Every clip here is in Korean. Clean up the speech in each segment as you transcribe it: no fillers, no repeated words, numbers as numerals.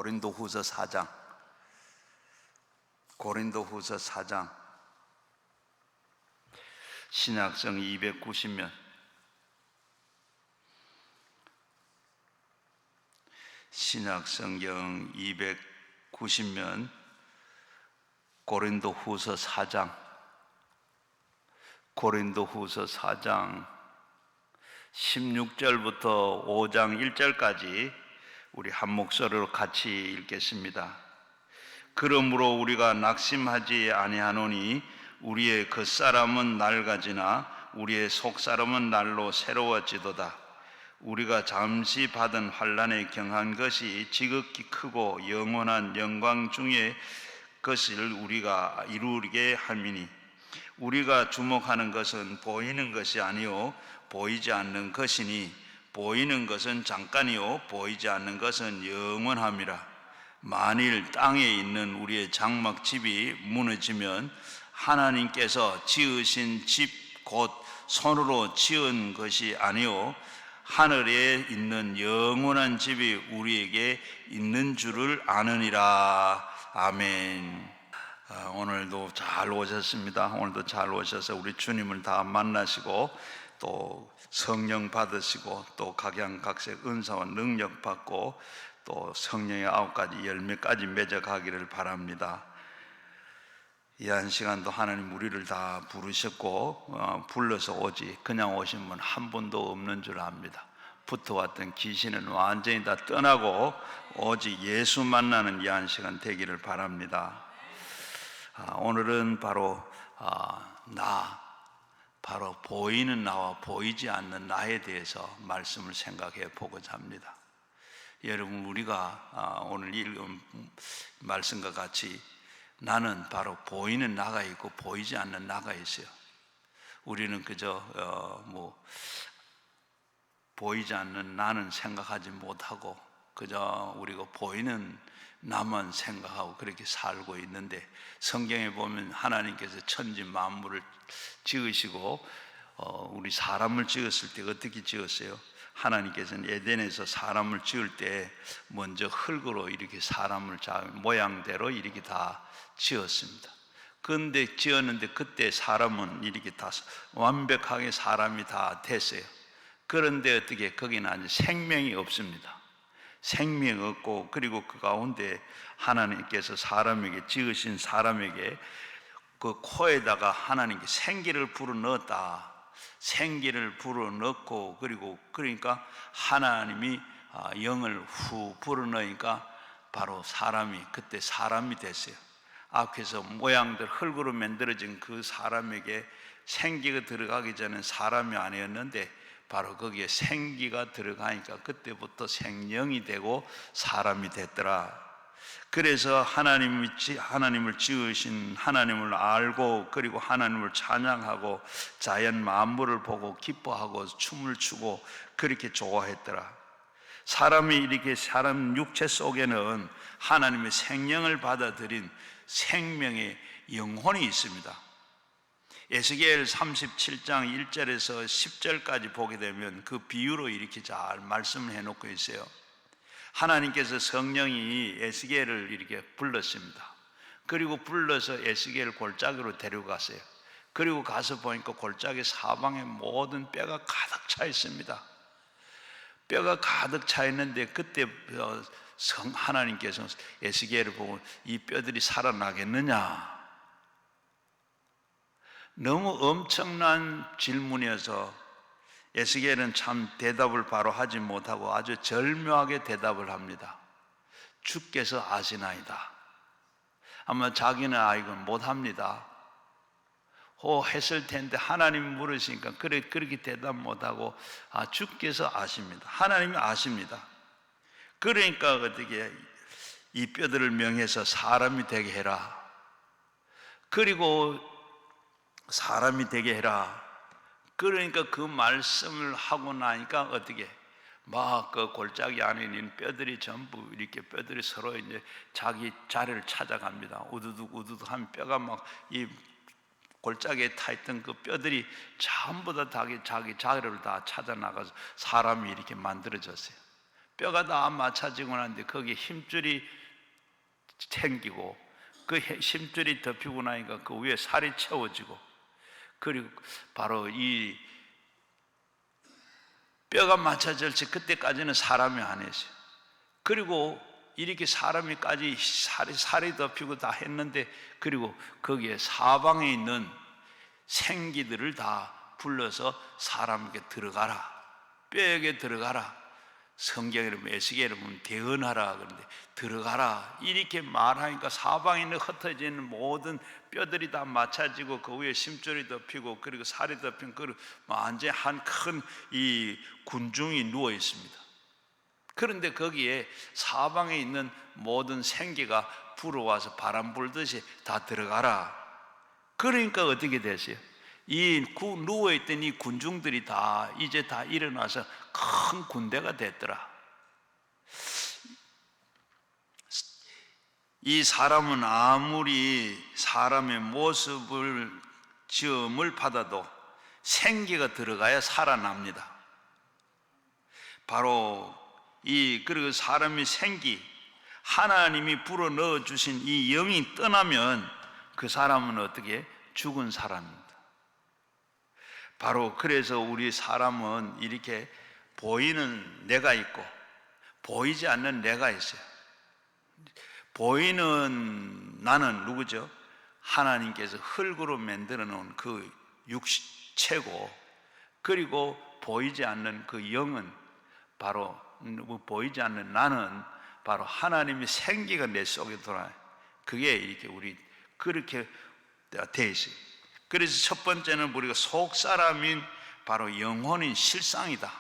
고린도후서 4장. 고린도후서 4장. 신약성 290면. 신약성경 290면 고린도후서 4장. 고린도후서 4장 16절부터 5장 1절까지 우리 한 목소리로 같이 읽겠습니다. 그러므로 우리가 낙심하지 아니하노니 우리의 겉사람은 낡아지나 우리의 속사람은 날로 새로워지도다. 우리가 잠시 받은 환난에 경한 것이 지극히 크고 영원한 영광 중의 것을 우리가 이루게 함이니 우리가 주목하는 것은 보이는 것이 아니요 보이지 않는 것이니 보이는 것은 잠깐이요 보이지 않는 것은 영원함이라. 만일 땅에 있는 우리의 장막집이 무너지면 하나님께서 지으신 집 곧 손으로 지은 것이 아니요 하늘에 있는 영원한 집이 우리에게 있는 줄을 아느니라. 아멘. 오늘도 잘 오셨습니다. 오늘도 잘 오셔서 우리 주님을 다 만나시고 또 성령 받으시고 또 각양각색 은사와 능력 받고 또 성령의 9가지 열매까지 맺어가기를 바랍니다. 이 한 시간도 하나님 우리를 다 부르셨고 불러서 오지 그냥 오신 분 한 분도 없는 줄 압니다. 붙어왔던 귀신은 완전히 다 떠나고 오직 예수 만나는 이 한 시간 되기를 바랍니다. 오늘은 바로 바로 보이는 나와 보이지 않는 나에 대해서 말씀을 생각해 보고자 합니다. 여러분, 우리가 오늘 읽은 말씀과 같이 나는 바로 보이는 나가 있고 보이지 않는 나가 있어요. 우리는 그저 보이지 않는 나는 생각하지 못하고 그저 우리가 보이는 나만 생각하고 그렇게 살고 있는데, 성경에 보면 하나님께서 천지 만물을 지으시고 우리 사람을 지었을 때 어떻게 지었어요? 하나님께서는 에덴에서 사람을 지을 때 먼저 흙으로 이렇게 사람을 모양대로 이렇게 다 지었습니다. 그런데 지었는데 그때 사람은 이렇게 다 완벽하게 사람이 다 됐어요. 그런데 어떻게 거기는 아직 생명이 없습니다. 생명이 없고, 그리고 그 가운데 하나님께서 사람에게 지으신 사람에게 그 코에다가 하나님께 생기를 불어넣었다. 생기를 불어넣고, 그러니까 하나님이 영을 후 불어넣으니까 바로 사람이 그때 사람이 됐어요. 앞에서 모양들 흙으로 만들어진 그 사람에게 생기가 들어가기 전엔 사람이 아니었는데 바로 거기에 생기가 들어가니까 그때부터 생명이 되고 사람이 됐더라. 그래서 하나님을 지으신 하나님을 알고, 그리고 하나님을 찬양하고 자연 만물을 보고 기뻐하고 춤을 추고 그렇게 좋아했더라. 사람이 이렇게 사람 육체 속에는 하나님의 생명을 받아들인 생명의 영혼이 있습니다. 에스겔 37장 1절에서 10절까지 보게 되면 그 비유로 이렇게 잘 말씀을 해놓고 있어요. 하나님께서 성령이 에스겔을 이렇게 불렀습니다. 그리고 불러서 에스겔을 골짜기로 데려갔어요. 그리고 가서 보니까 골짜기 사방에 모든 뼈가 가득 차 있습니다. 뼈가 가득 차 있는데 그때 하나님께서 에스겔을 보고 이 뼈들이 살아나겠느냐? 너무 엄청난 질문이어서 에스겔은 참 대답을 바로 하지 못하고 아주 절묘하게 대답을 합니다. 주께서 아시나이다. 아마 자기는 알고는 못합니다. 했을 텐데 하나님이 물으시니까 그렇게 대답 못하고 주께서 아십니다. 하나님이 아십니다. 그러니까 어떻게 이 뼈들을 명해서 사람이 되게 해라. 그리고 사람이 되게 해라. 그러니까 그 말씀을 하고 나니까 어떻게 막 그 골짜기 안에 있는 뼈들이 전부 이렇게 뼈들이 서로 이제 자기 자리를 찾아갑니다. 우두둑 하면 뼈가 막 이 골짜기에 타 있던 그 뼈들이 전부 다 자기 자리를 다 찾아 나가서 사람이 이렇게 만들어졌어요. 뼈가 다 맞춰지고 나는데 거기에 힘줄이 생기고 그 힘줄이 덮이고 나니까 그 위에 살이 채워지고, 그리고 바로 이 뼈가 맞춰질 때 그때까지는 사람이 아니었어요. 그리고 이렇게 사람이까지 살이 덮이고 다 했는데, 그리고 거기에 사방에 있는 생기들을 다 불러서 사람에게 들어가라, 뼈에게 들어가라. 성경에 보면, 에스겔에 보면 대언하라 그러는데 들어가라 이렇게 말하니까 사방에 있는 흩어져 있는 모든 뼈들이 다 맞춰지고 그 위에 심줄이 덮이고 그리고 살이 덮인 그 완전히 한 큰 이 군중이 누워 있습니다. 그런데 거기에 사방에 있는 모든 생기가 불어와서 바람 불듯이 다 들어가라. 그러니까 어떻게 됐어요? 이 누워있던 이 군중들이 다 이제 다 일어나서 큰 군대가 됐더라. 이 사람은 아무리 사람의 모습을 지음을 받아도 생기가 들어가야 살아납니다. 바로 그리고 사람의 생기, 하나님이 불어 넣어 주신 이 영이 떠나면 그 사람은 어떻게 죽은 사람입니다. 바로 그래서 우리 사람은 이렇게 보이는 내가 있고 보이지 않는 내가 있어요. 보이는 나는 누구죠? 하나님께서 흙으로 만들어 놓은 그 육체고, 그리고 보이지 않는 그 영은 바로 보이지 않는 나는 바로 하나님의 생기가 내 속에 돌아요. 그게 이렇게 우리 그렇게 돼 있어요. 그래서 첫 번째는 우리가 속사람인 바로 영혼인 실상이다.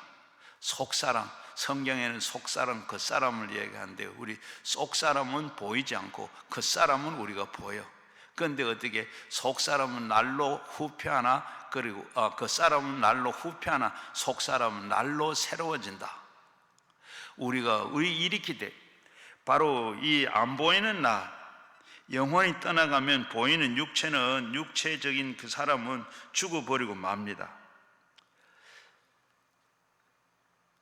속사람, 성경에는 속사람, 겉사람을 얘기하는데 우리 속사람은 보이지 않고 겉사람은 우리가 보여. 그런데 어떻게 속사람은 날로 후퇴하나, 그리고 겉사람은 날로 후퇴하나 속사람은 날로 새로워진다. 우리가 이렇게 돼. 바로 이 안 보이는 나, 영혼이 떠나가면 보이는 육체는, 육체적인 그 사람은 죽어버리고 맙니다.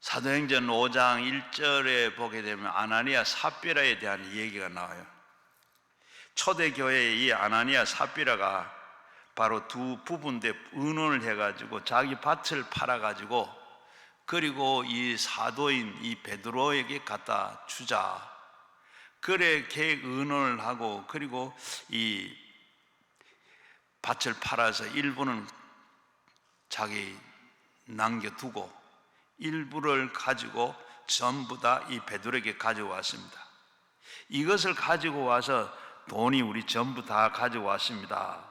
사도행전 5장 1절에 보게 되면 아나니아 삽비라에 대한 얘기가 나와요. 초대교회의 이 아나니아 삽비라가 바로 두 부부인데 의논을 해가지고 자기 밭을 팔아가지고 그리고 이 사도인 이 베드로에게 갖다 주자. 그렇게 의논을 하고, 그리고 이 밭을 팔아서 일부는 자기 남겨두고 일부를 가지고 전부 다 이 베드로에게 가져왔습니다. 이것을 가지고 와서 돈이 우리 전부 다 가져왔습니다.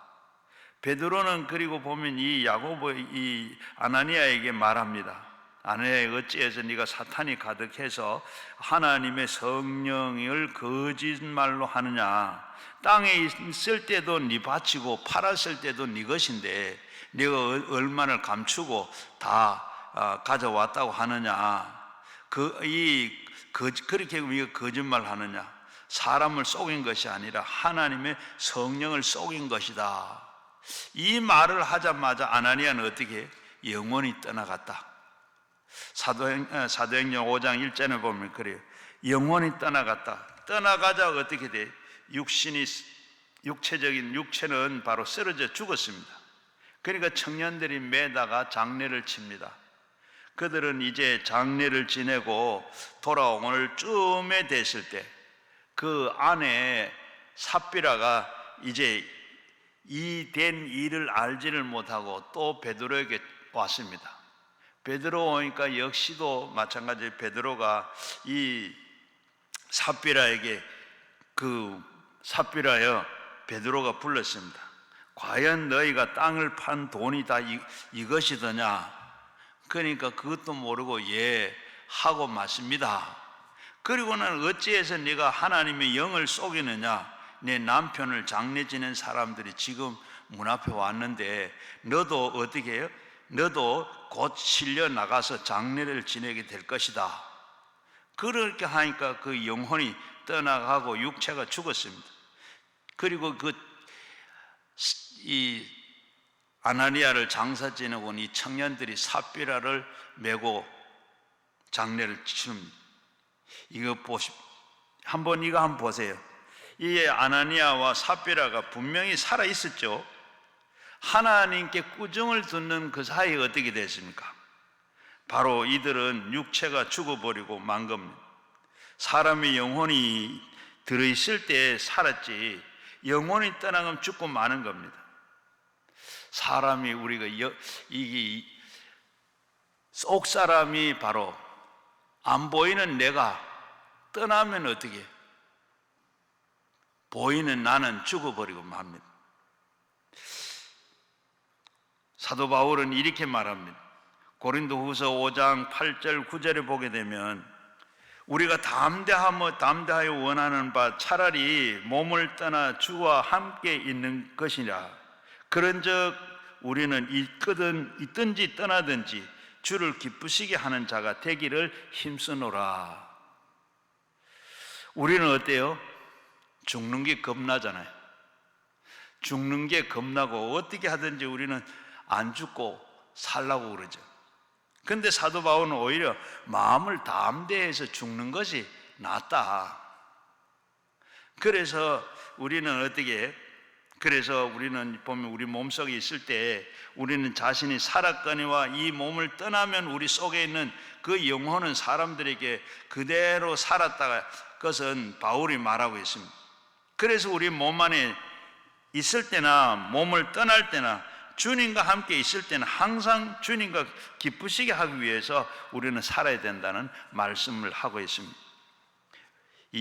베드로는 그리고 보면 이 야고보 이 아나니아에게 말합니다. 아나니아, 어찌해서 네가 사탄이 가득해서 하나님의 성령을 거짓말로 하느냐? 땅에 있을 때도 네 밭이고 팔았을 때도 네 것인데 네가 얼마나 감추고 다 가져왔다고 하느냐? 그렇게 우리가 거짓말 하느냐? 사람을 속인 것이 아니라 하나님의 성령을 속인 것이다. 이 말을 하자마자 아나니아는 어떻게 해요? 영원히 떠나갔다. 사도행전 5장 1절에 보면 그래요. 영원히 떠나갔다. 떠나가자 어떻게 돼? 육체적인 육체는 바로 쓰러져 죽었습니다. 그러니까 청년들이 매다가 장례를 칩니다. 그들은 이제 장례를 지내고 돌아오늘 쯤에 됐을 때 그 아내 삽비라가 이제 이 된 일을 알지를 못하고 또 베드로에게 왔습니다. 베드로 오니까 역시도 마찬가지로 베드로가 이 삽비라에게 삽비라여, 베드로가 불렀습니다. 과연 너희가 땅을 판 돈이 다 이것이더냐? 그러니까 그것도 모르고 예 하고 맞습니다. 그리고는 어찌해서 네가 하나님의 영을 속이느냐? 내 남편을 장례 지낸 사람들이 지금 문 앞에 왔는데 너도 어떻게 해요? 너도 곧 실려 나가서 장례를 지내게 될 것이다. 그렇게 하니까 그 영혼이 떠나가고 육체가 죽었습니다. 그리고 이 아나니아를 장사 지내고 이 청년들이 삽비라를 메고 장례를 치릅니다. 이거 한번 보세요. 이 아나니아와 삽비라가 분명히 살아 있었죠. 하나님께 꾸중을 듣는 그 사이에 어떻게 됐습니까? 바로 이들은 육체가 죽어버리고 만 겁니다. 사람의 영혼이 들어있을 때 살았지, 영혼이 떠나가면 죽고 마는 겁니다. 사람이 우리가 이게 속 사람이 바로 안 보이는 내가 떠나면 어떻게? 보이는 나는 죽어버리고 맙니다. 사도 바울은 이렇게 말합니다. 고린도후서 5장 8절 9절에 보게 되면 우리가 담대하여 원하는 바 차라리 몸을 떠나 주와 함께 있는 것이라. 그런즉 우리는 있든지 떠나든지 주를 기쁘시게 하는 자가 되기를 힘쓰노라. 우리는 어때요? 죽는 게 겁나잖아요. 죽는 게 겁나고 어떻게 하든지 우리는 안 죽고 살라고 그러죠. 근데 사도 바울은 오히려 마음을 담대해서 죽는 것이 낫다. 그래서 우리는 그래서 우리는 보면 우리 몸속에 있을 때 우리는 자신이 살았거니와 이 몸을 떠나면 우리 속에 있는 그 영혼은 사람들에게 그대로 살았다가 그것은 바울이 말하고 있습니다. 그래서 우리 몸 안에 있을 때나 몸을 떠날 때나 주님과 함께 있을 때는 항상 주님과 기쁘시게 하기 위해서 우리는 살아야 된다는 말씀을 하고 있습니다.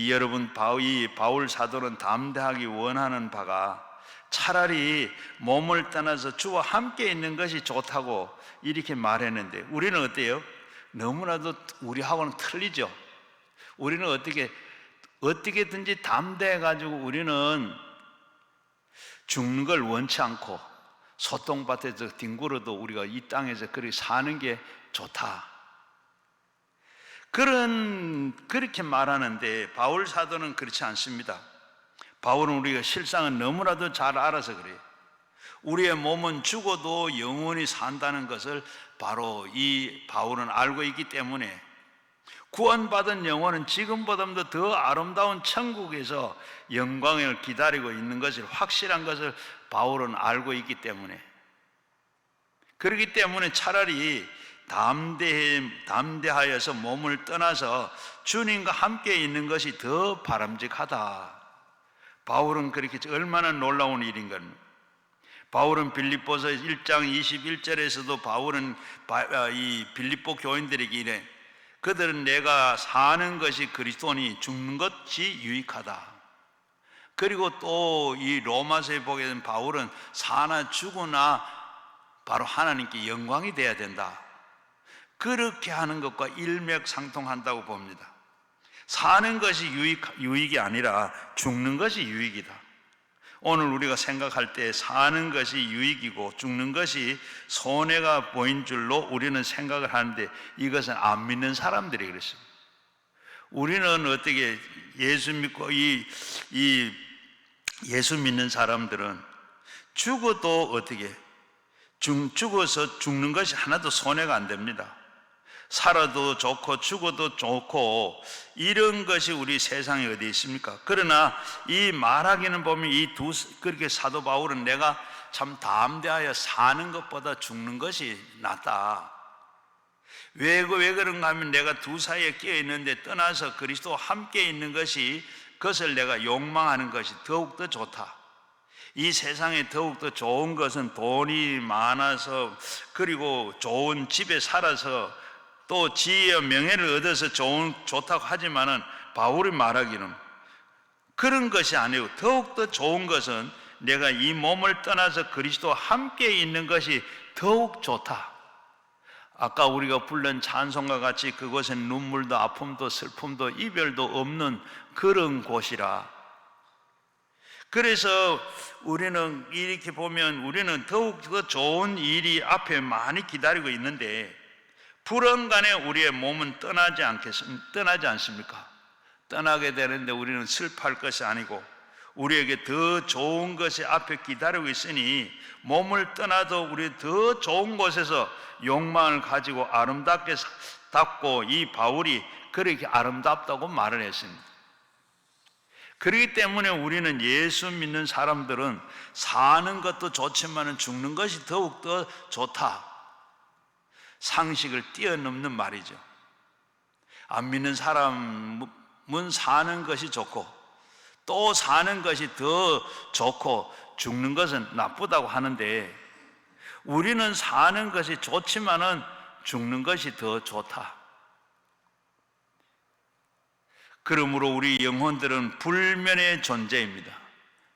여러분, 바울 사도는 담대하기 원하는 바가 차라리 몸을 떠나서 주와 함께 있는 것이 좋다고 이렇게 말했는데, 우리는 어때요? 너무나도 우리하고는 틀리죠. 우리는 어떻게든지 담대해가지고 우리는 죽는 걸 원치 않고 소똥밭에서 뒹굴어도 우리가 이 땅에서 그렇게 사는 게 좋다. 그렇게 말하는데 바울 사도는 그렇지 않습니다. 바울은 우리가 실상은 너무나도 잘 알아서 그래요. 우리의 몸은 죽어도 영원히 산다는 것을 바로 이 바울은 알고 있기 때문에 구원받은 영혼은 지금보다도 더 아름다운 천국에서 영광을 기다리고 있는 것을 확실한 것을 바울은 알고 있기 때문에, 그렇기 때문에 차라리 담대하여서 몸을 떠나서 주님과 함께 있는 것이 더 바람직하다. 바울은 그렇게 얼마나 놀라운 일인 겁니다. 바울은 빌립보서 1장 21절에서도 바울은 이 빌립보 교인들에게 이래, 그들은 내가 사는 것이 그리스도니 죽는 것이 유익하다. 그리고 또 이 로마서에 보게 되면 바울은 사나 죽으나 바로 하나님께 영광이 돼야 된다. 그렇게 하는 것과 일맥상통한다고 봅니다. 사는 것이 유익이 아니라 죽는 것이 유익이다. 오늘 우리가 생각할 때 사는 것이 유익이고 죽는 것이 손해가 보인 줄로 우리는 생각을 하는데, 이것은 안 믿는 사람들이 그랬습니다. 우리는 어떻게 예수 믿고 예수 믿는 사람들은 죽어도 어떻게 죽어서 죽는 것이 하나도 손해가 안 됩니다. 살아도 좋고 죽어도 좋고 이런 것이 우리 세상에 어디 있습니까? 그러나 이 말하기는 보면 그렇게 사도 바울은 내가 참 담대하여 사는 것보다 죽는 것이 낫다. 왜 그런가 하면 내가 두 사이에 끼어 있는데 떠나서 그리스도와 함께 있는 것이, 그것을 내가 욕망하는 것이 더욱더 좋다. 이 세상에 더욱더 좋은 것은 돈이 많아서, 그리고 좋은 집에 살아서, 또 지혜와 명예를 얻어서 좋다고 하지만은 바울이 말하기는 그런 것이 아니고 더욱더 좋은 것은 내가 이 몸을 떠나서 그리스도와 함께 있는 것이 더욱 좋다. 아까 우리가 부른 찬송과 같이 그곳엔 눈물도 아픔도 슬픔도 이별도 없는 그런 곳이라. 그래서 우리는 이렇게 보면 우리는 더욱 더 좋은 일이 앞에 많이 기다리고 있는데, 불언간에 우리의 몸은 떠나지 않습니까? 떠나게 되는데 우리는 슬퍼할 것이 아니고 우리에게 더 좋은 것이 앞에 기다리고 있으니, 몸을 떠나도 우리 더 좋은 곳에서 욕망을 가지고 아름답게 답고 이 바울이 그렇게 아름답다고 말을 했습니다. 그렇기 때문에 우리는 예수 믿는 사람들은 사는 것도 좋지만 죽는 것이 더욱더 좋다, 상식을 뛰어넘는 말이죠. 안 믿는 사람은 사는 것이 좋고 또 사는 것이 더 좋고 죽는 것은 나쁘다고 하는데, 우리는 사는 것이 좋지만은 죽는 것이 더 좋다. 그러므로 우리 영혼들은 불면의 존재입니다.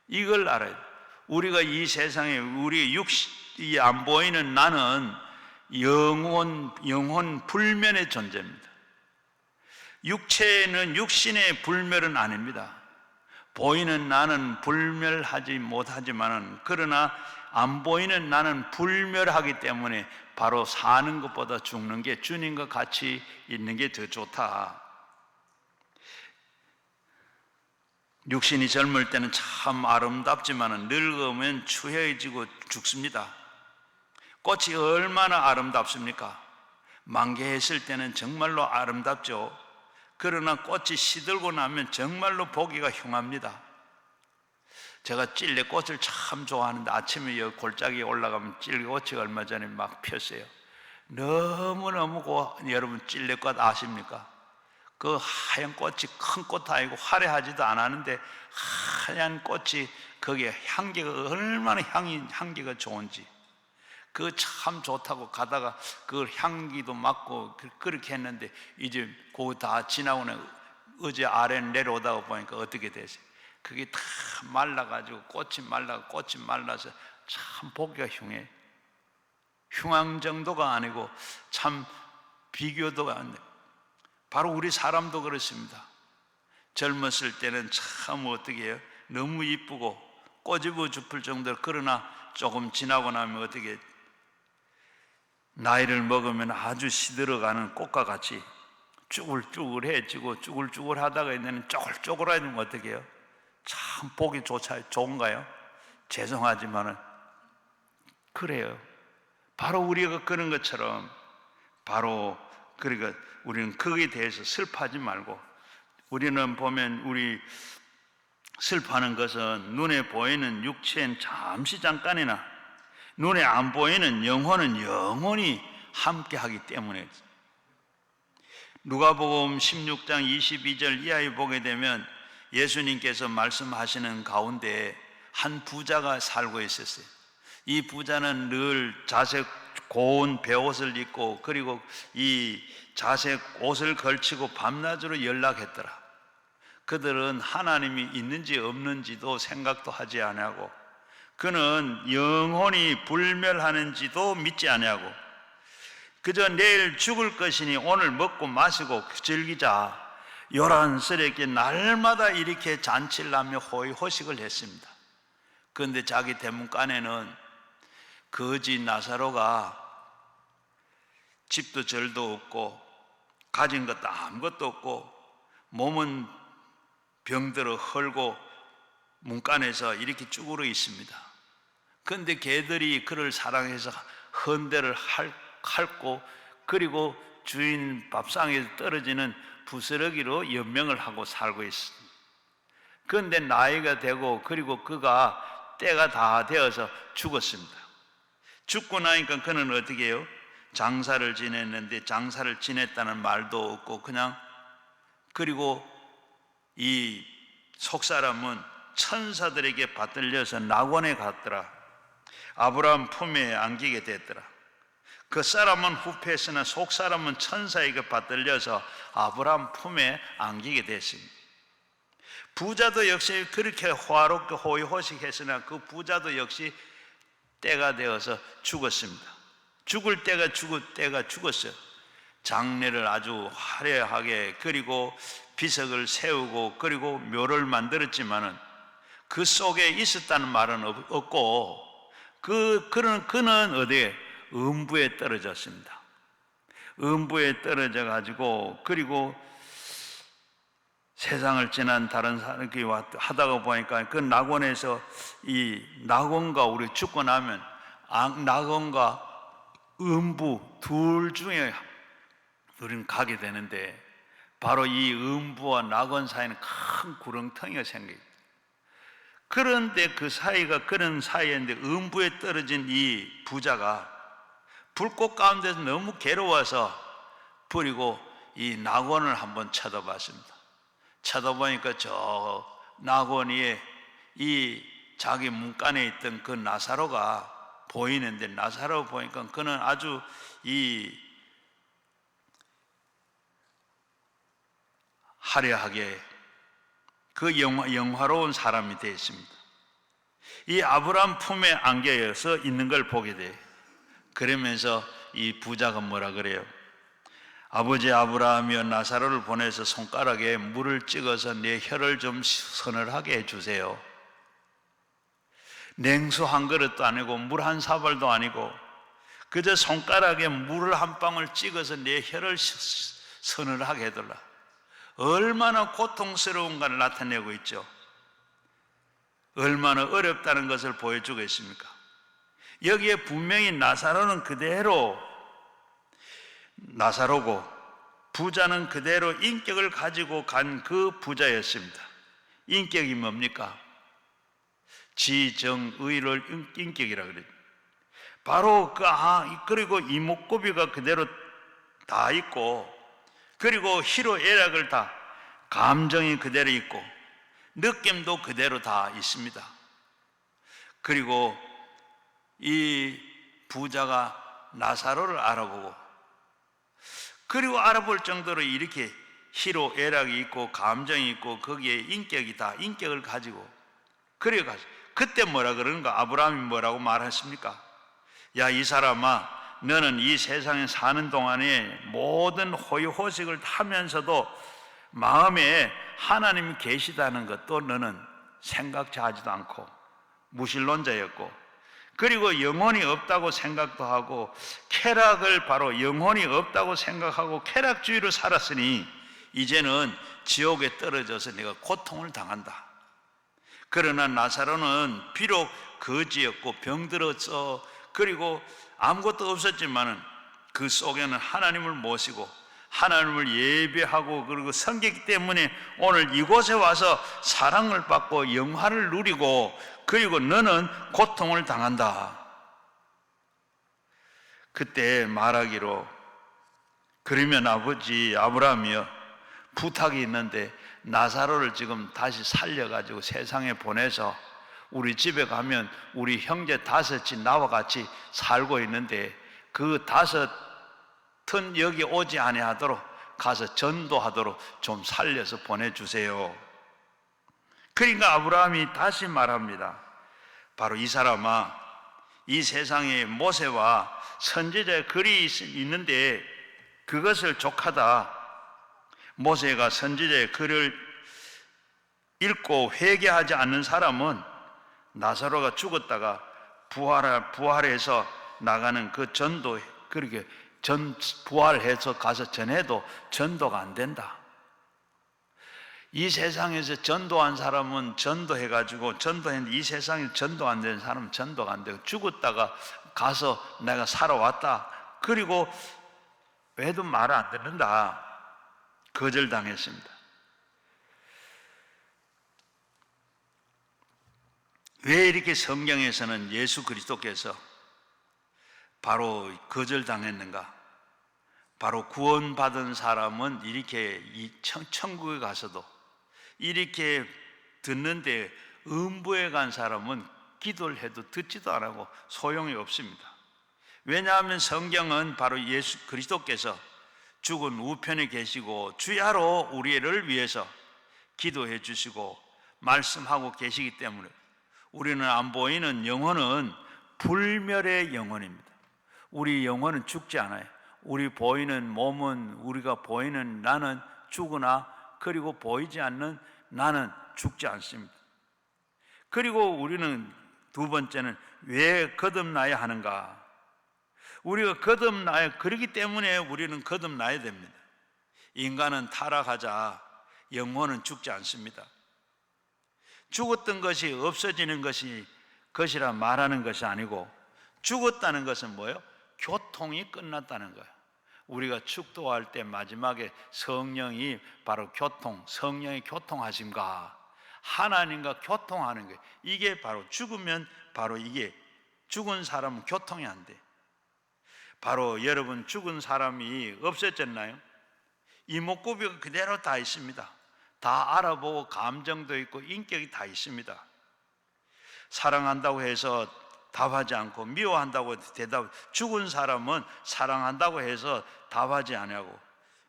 이걸 알아야 돼요. 우리가 이 세상에 우리 육신이 안 보이는 나는 영혼 불면의 존재입니다. 육체는 육신의 불멸은 아닙니다. 보이는 나는 불멸하지 못하지만은, 그러나 안 보이는 나는 불멸하기 때문에 바로 사는 것보다 죽는 게, 주님과 같이 있는 게 더 좋다. 육신이 젊을 때는 참 아름답지만 늙으면 추해지고 죽습니다. 꽃이 얼마나 아름답습니까? 만개했을 때는 정말로 아름답죠. 그러나 꽃이 시들고 나면 정말로 보기가 흉합니다. 제가 찔레꽃을 참 좋아하는데 아침에 여기 골짜기에 올라가면 찔레꽃이 얼마 전에 막 폈어요. 너무너무 여러분 찔레꽃 아십니까? 그 하얀 꽃이 큰 꽃 아니고 화려하지도 않았는데 하얀 꽃이 거기에 향기가 얼마나 향기가 좋은지, 그 참 좋다고 가다가 그 향기도 맡고 그렇게 했는데, 이제 그거 다 지나고 어제 아래 내려오다가 보니까 어떻게 됐어요? 그게 다 말라가지고 꽃이 말라서 참 보기가 흉해. 흉한 정도가 아니고 참 비교도 안 돼. 바로 우리 사람도 그렇습니다. 젊었을 때는 참 어떻게 해요? 너무 이쁘고 꼬집어 죽을 정도로, 그러나 조금 지나고 나면 어떻게, 나이를 먹으면 아주 시들어가는 꽃과 같이 쭈글쭈글해지고, 쭈글쭈글하다가 있는 쪼글쪼글하면 어떻게 해요? 참 보기 좋은가요? 죄송하지만은 그래요. 바로 우리가 그런 것처럼, 바로 그러니까 우리는 거기에 대해서 슬퍼하지 말고, 우리는 보면 우리 슬퍼하는 것은 눈에 보이는 육체는 잠깐이나 눈에 안 보이는 영혼은 영원히 함께하기 때문에. 누가복음 16장 22절 이하에 보게 되면 예수님께서 말씀하시는 가운데 한 부자가 살고 있었어요. 이 부자는 늘 자색 고운 베옷을 입고, 그리고 이 자색 옷을 걸치고 밤낮으로 연락했더라. 그들은 하나님이 있는지 없는지도 생각도 하지 아니하고, 그는 영혼이 불멸하는지도 믿지 아니하고, 그저 내일 죽을 것이니 오늘 먹고 마시고 즐기자, 요란스럽게 날마다 이렇게 잔치를 하며 호의호식을 했습니다. 그런데 자기 대문간에는 거지 나사로가 집도 절도 없고 가진 것도 아무것도 없고 몸은 병들어 헐고 문간에서 이렇게 쭈그러 있습니다. 그런데 개들이 그를 사랑해서 헌대를 핥고, 그리고 주인 밥상에서 떨어지는 부스러기로 연명을 하고 살고 있습니다. 그런데 나이가 되고, 그리고 그가 때가 다 되어서 죽었습니다. 죽고 나니까 그는 어떻게 해요? 장사를 지냈는데 장사를 지냈다는 말도 없고, 그냥, 그리고 이 속사람은 천사들에게 받들려서 낙원에 갔더라. 아브라함 품에 안기게 됐더라. 그 사람은 후패했으나 속사람은 천사에게 받들려서 아브라함 품에 안기게 됐습니다. 부자도 역시 그렇게 화롭게 호의호식했으나 그 부자도 역시 때가 되어서 죽었습니다. 죽을 때가 죽었어요. 장례를 아주 화려하게, 그리고 비석을 세우고, 그리고 묘를 만들었지만은 그 속에 있었다는 말은 없고, 그는 어디에? 음부에 떨어졌습니다. 음부에 떨어져 가지고, 그리고 세상을 지난 다른 사람이 하다가 보니까 그 낙원에서 이 낙원과, 우리 죽고 나면 낙원과 음부 둘 중에 우리는 가게 되는데 바로 이 음부와 낙원 사이에는 큰 구렁텅이가 생겨요. 그런데 그 사이가 그런 사이인데 음부에 떨어진 이 부자가 불꽃 가운데서 너무 괴로워서 버리고 이 낙원을 한번 쳐다봤습니다. 쳐다보니까 저 낙원 위에 이 자기 문간에 있던 그 나사로가 보이는데, 나사로 보니까 그는 아주 이 화려하게 그 영화로운 사람이 되어 있습니다. 이 아브라함 품에 안겨서 있는 걸 보게 돼요. 그러면서 이 부자가 뭐라 그래요? 아버지 아브라함이여, 나사로를 보내서 손가락에 물을 찍어서 내 혀를 좀 서늘하게 해주세요. 냉수 한 그릇도 아니고 물 한 사발도 아니고 그저 손가락에 물을 한 방울 찍어서 내 혀를 서늘하게 해달라. 얼마나 고통스러운가를 나타내고 있죠. 얼마나 어렵다는 것을 보여주고 있습니까? 여기에 분명히 나사로는 그대로 나사로고 부자는 그대로 인격을 가지고 간 그 부자였습니다. 인격이 뭡니까? 지정의를 인격이라 그래요. 바로 그리고 이목구비가 그대로 다 있고, 그리고 희로애락을 다, 감정이 그대로 있고 느낌도 그대로 다 있습니다. 그리고 이 부자가 나사로를 알아보고, 그리고 알아볼 정도로 이렇게 희로애락이 있고 감정이 있고 거기에 인격이 다 인격을 가지고 그래가지고 그때 뭐라 그러는가? 아브라함이 뭐라고 말했습니까? 야, 이 사람아, 너는 이 세상에 사는 동안에 모든 호의호식을 하면서도 마음에 하나님이 계시다는 것도 너는 생각지 하지도 않고 무신론자였고, 그리고 영혼이 없다고 생각도 하고 쾌락을 바로 영혼이 없다고 생각하고 쾌락주의로 살았으니 이제는 지옥에 떨어져서 내가 고통을 당한다. 그러나 나사로는 비록 거지였고 병들어서 그리고 아무것도 없었지만은 그 속에는 하나님을 모시고 하나님을 예배하고 그리고 섬기기 때문에 오늘 이곳에 와서 사랑을 받고 영화를 누리고, 그리고 너는 고통을 당한다. 그때 말하기로, 그러면 아버지 아브라함이여, 부탁이 있는데 나사로를 지금 다시 살려가지고 세상에 보내서 우리 집에 가면 우리 형제 5이 나와 같이 살고 있는데 그 5은 여기 오지 아니하도록 가서 전도하도록 좀 살려서 보내주세요. 그러니까 아브라함이 다시 말합니다. 바로 이 사람아, 이 세상에 모세와 선지자의 글이 있는데 그것을 족하다. 모세가 선지자의 글을 읽고 회개하지 않는 사람은 나사로가 죽었다가 부활해서 나가는 그 전도, 그렇게 부활해서 가서 전해도 전도가 안 된다. 이 세상에서 전도한 사람은 전도해가지고 전도했는데 이 세상에 전도 안 되는 사람은 전도가 안 되고, 죽었다가 가서 내가 살아왔다 그리고 왜도 말을 안 듣는다. 거절당했습니다. 왜 이렇게 성경에서는 예수 그리스도께서 바로 거절당했는가? 바로 구원받은 사람은 이렇게 천국에 가서도 이렇게 듣는데 음부에 간 사람은 기도를 해도 듣지도 안 하고 소용이 없습니다. 왜냐하면 성경은 바로 예수 그리스도께서 죽은 우편에 계시고 주야로 우리를 위해서 기도해 주시고 말씀하고 계시기 때문에 우리는 안 보이는 영혼은 불멸의 영혼입니다. 우리 영혼은 죽지 않아요. 우리 보이는 몸은, 우리가 보이는 나는 죽으나 그리고 보이지 않는 나는 죽지 않습니다. 그리고 우리는 두 번째는 왜 거듭나야 하는가? 우리가 거듭나야, 그렇기 때문에 우리는 거듭나야 됩니다. 인간은 타락하자 영혼은 죽지 않습니다. 죽었던 것이 없어지는 것이라 말하는 것이 아니고, 죽었다는 것은 뭐예요? 교통이 끝났다는 거예요. 우리가 축도할 때 마지막에 성령이 바로 성령이 교통하심과 하나님과 교통하는 거예요. 이게 바로 죽으면 바로 이게 죽은 사람은 교통이 안 돼. 바로 여러분 죽은 사람이 없어졌나요? 이목구비가 그대로 다 있습니다. 다 알아보고 감정도 있고 인격이 다 있습니다. 사랑한다고 해서 답하지 않고 미워한다고 대답. 죽은 사람은 사랑한다고 해서 답하지 않고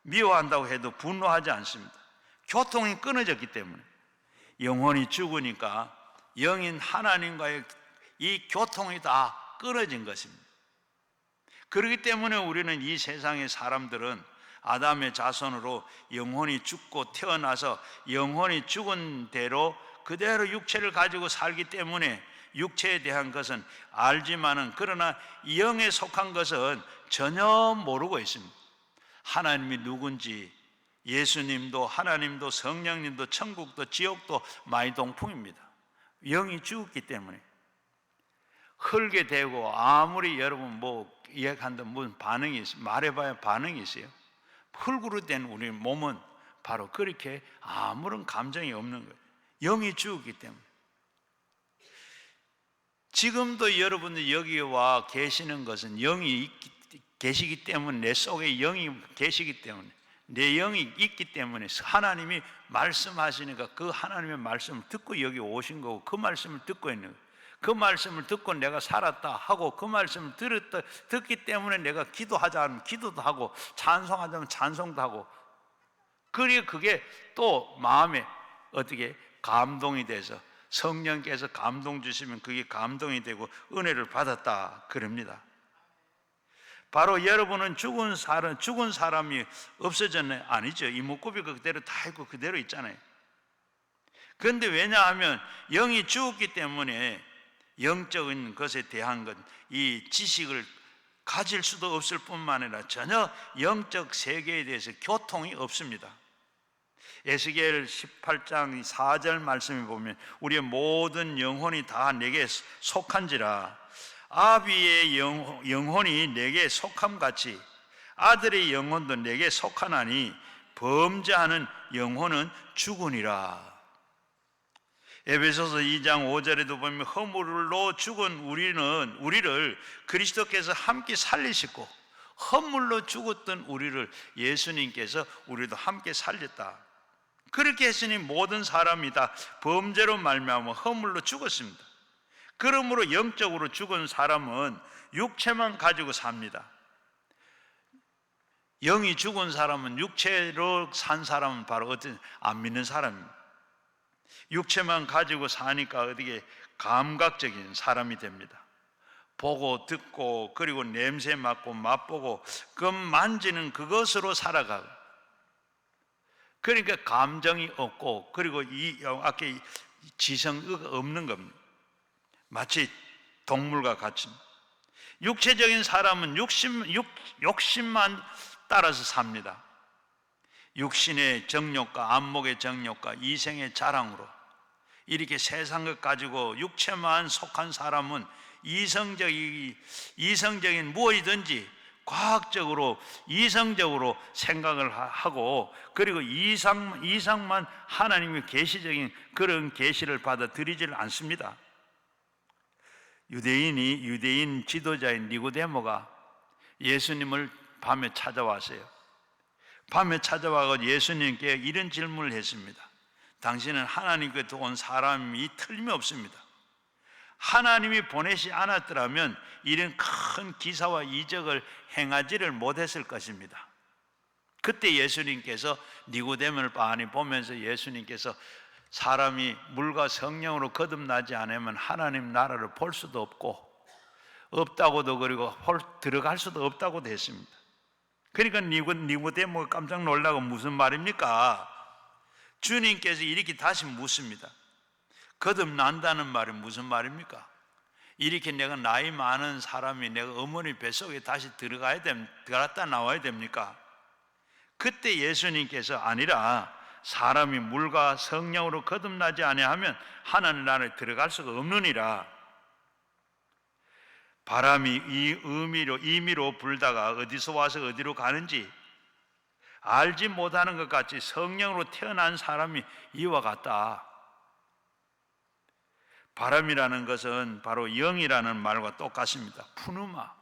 미워한다고 해도 분노하지 않습니다. 교통이 끊어졌기 때문에. 영혼이 죽으니까 영인 하나님과의 이 교통이 다 끊어진 것입니다. 그렇기 때문에 우리는 이 세상의 사람들은 아담의 자손으로 영혼이 죽고 태어나서 영혼이 죽은 대로 그대로 육체를 가지고 살기 때문에 육체에 대한 것은 알지만은 그러나 영에 속한 것은 전혀 모르고 있습니다. 하나님이 누군지, 예수님도 하나님도 성령님도 천국도 지옥도 마이동풍입니다. 영이 죽었기 때문에. 흙게 되고 아무리 여러분 뭐 이야기한다 무슨 반응이 있어요? 말해봐야 반응이 있어요. 흙으로 된 우리 몸은 바로 그렇게 아무런 감정이 없는 거예요. 영이 죽었기 때문에. 지금도 여러분들 여기 와 계시는 것은 영이 계시기 때문에, 내 속에 영이 계시기 때문에, 내 영이 있기 때문에 하나님이 말씀하시니까 그 하나님의 말씀을 듣고 여기 오신 거고 그 말씀을 듣고 있는 거예요. 그 말씀을 듣고 내가 살았다 하고 그 말씀을 듣기 때문에 내가 기도하자 하면 기도도 하고 찬송하자면 찬송도 하고, 그리고 그게 또 마음에 어떻게 감동이 돼서 성령께서 감동 주시면 그게 감동이 되고 은혜를 받았다 그럽니다. 바로 여러분은 죽은 사람이 없어졌나요? 아니죠. 이목구비가 그대로 다 있고 그대로 있잖아요. 그런데 왜냐하면 영이 죽었기 때문에 영적인 것에 대한 것, 이 지식을 가질 수도 없을 뿐만 아니라 전혀 영적 세계에 대해서 교통이 없습니다. 에스겔 18장 4절 말씀에 보면 우리의 모든 영혼이 다 내게 속한지라 아비의 영혼이 내게 속함같이 아들의 영혼도 내게 속하나니 범죄하는 영혼은 죽으니라. 에베소서 2장 5절에도 보면 허물로 죽은 우리를 그리스도께서 함께 살리시고 허물로 죽었던 우리를 예수님께서 우리도 함께 살렸다. 그렇게 했으니 모든 사람이 다 범죄로 말미암아 허물로 죽었습니다. 그러므로 영적으로 죽은 사람은 육체만 가지고 삽니다. 영이 죽은 사람은, 육체로 산 사람은 바로 안 믿는 사람입니다. 육체만 가지고 사니까 어떻게 감각적인 사람이 됩니다. 보고 듣고 그리고 냄새 맡고 맛보고 그 만지는 그것으로 살아가고, 그러니까 감정이 없고 그리고 아까 지성의가 없는 겁니다. 마치 동물과 같이. 육체적인 사람은 욕심만 따라서 삽니다. 육신의 정욕과 안목의 정욕과 이생의 자랑으로 이렇게 세상 것 가지고 육체만 속한 사람은 이성적인 무엇이든지 과학적으로 이성적으로 생각을 하고 그리고 이상만 하나님의 계시적인 그런 계시를 받아들이질 않습니다. 유대인 지도자인 니고데모가 예수님을 밤에 찾아왔어요. 밤에 찾아와서 예수님께 이런 질문을 했습니다. 당신은 하나님께서 온 사람이 틀림없습니다. 하나님이 보내지 않았더라면 이런 큰 기사와 이적을 행하지를 못했을 것입니다. 그때 예수님께서 니고데모를 빤히 보면서 예수님께서 사람이 물과 성령으로 거듭나지 않으면 하나님 나라를 볼 수도 없다고도 그리고 들어갈 수도 없다고도 했습니다. 그러니까 니고데모가 깜짝 놀라고 무슨 말입니까? 주님께서 이렇게 다시 묻습니다. 거듭난다는 말이 무슨 말입니까? 이렇게 내가 나이 많은 사람이 내가 어머니 뱃속에 다시 들어갔다 나와야 됩니까? 그때 예수님께서 아니라 사람이 물과 성령으로 거듭나지 아니하면 하나님 나라에 들어갈 수가 없느니라. 바람이 이 임의로 불다가 어디서 와서 어디로 가는지 알지 못하는 것 같이 성령으로 태어난 사람이 이와 같다. 바람이라는 것은 바로 영이라는 말과 똑같습니다. 푸누마.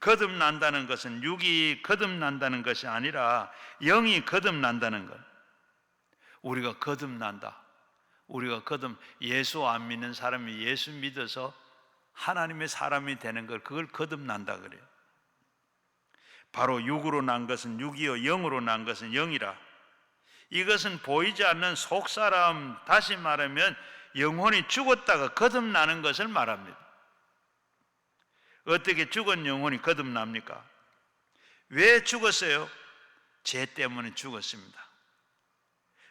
거듭난다는 것은 육이 거듭난다는 것이 아니라 영이 거듭난다는 것. 우리가 거듭난다. 예수 안 믿는 사람이 예수 믿어서 하나님의 사람이 되는 걸, 그걸 거듭난다 그래요. 바로 육으로 난 것은 육이요 영으로 난 것은 영이라. 이것은 보이지 않는 속사람, 다시 말하면 영혼이 죽었다가 거듭나는 것을 말합니다. 어떻게 죽은 영혼이 거듭납니까? 왜 죽었어요? 죄 때문에 죽었습니다.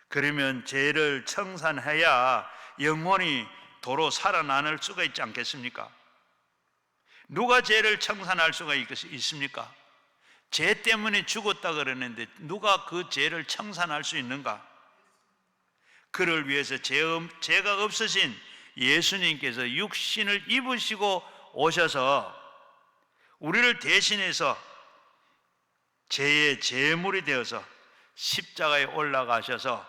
그러면 죄를 청산해야 영혼이 도로 살아날 수가 있지 않겠습니까? 누가 죄를 청산할 수가 있습니까? 죄 때문에 죽었다 그러는데 누가 그 죄를 청산할 수 있는가? 그를 위해서 죄가 없으신 예수님께서 육신을 입으시고 오셔서 우리를 대신해서 죄의 제물이 되어서 십자가에 올라가셔서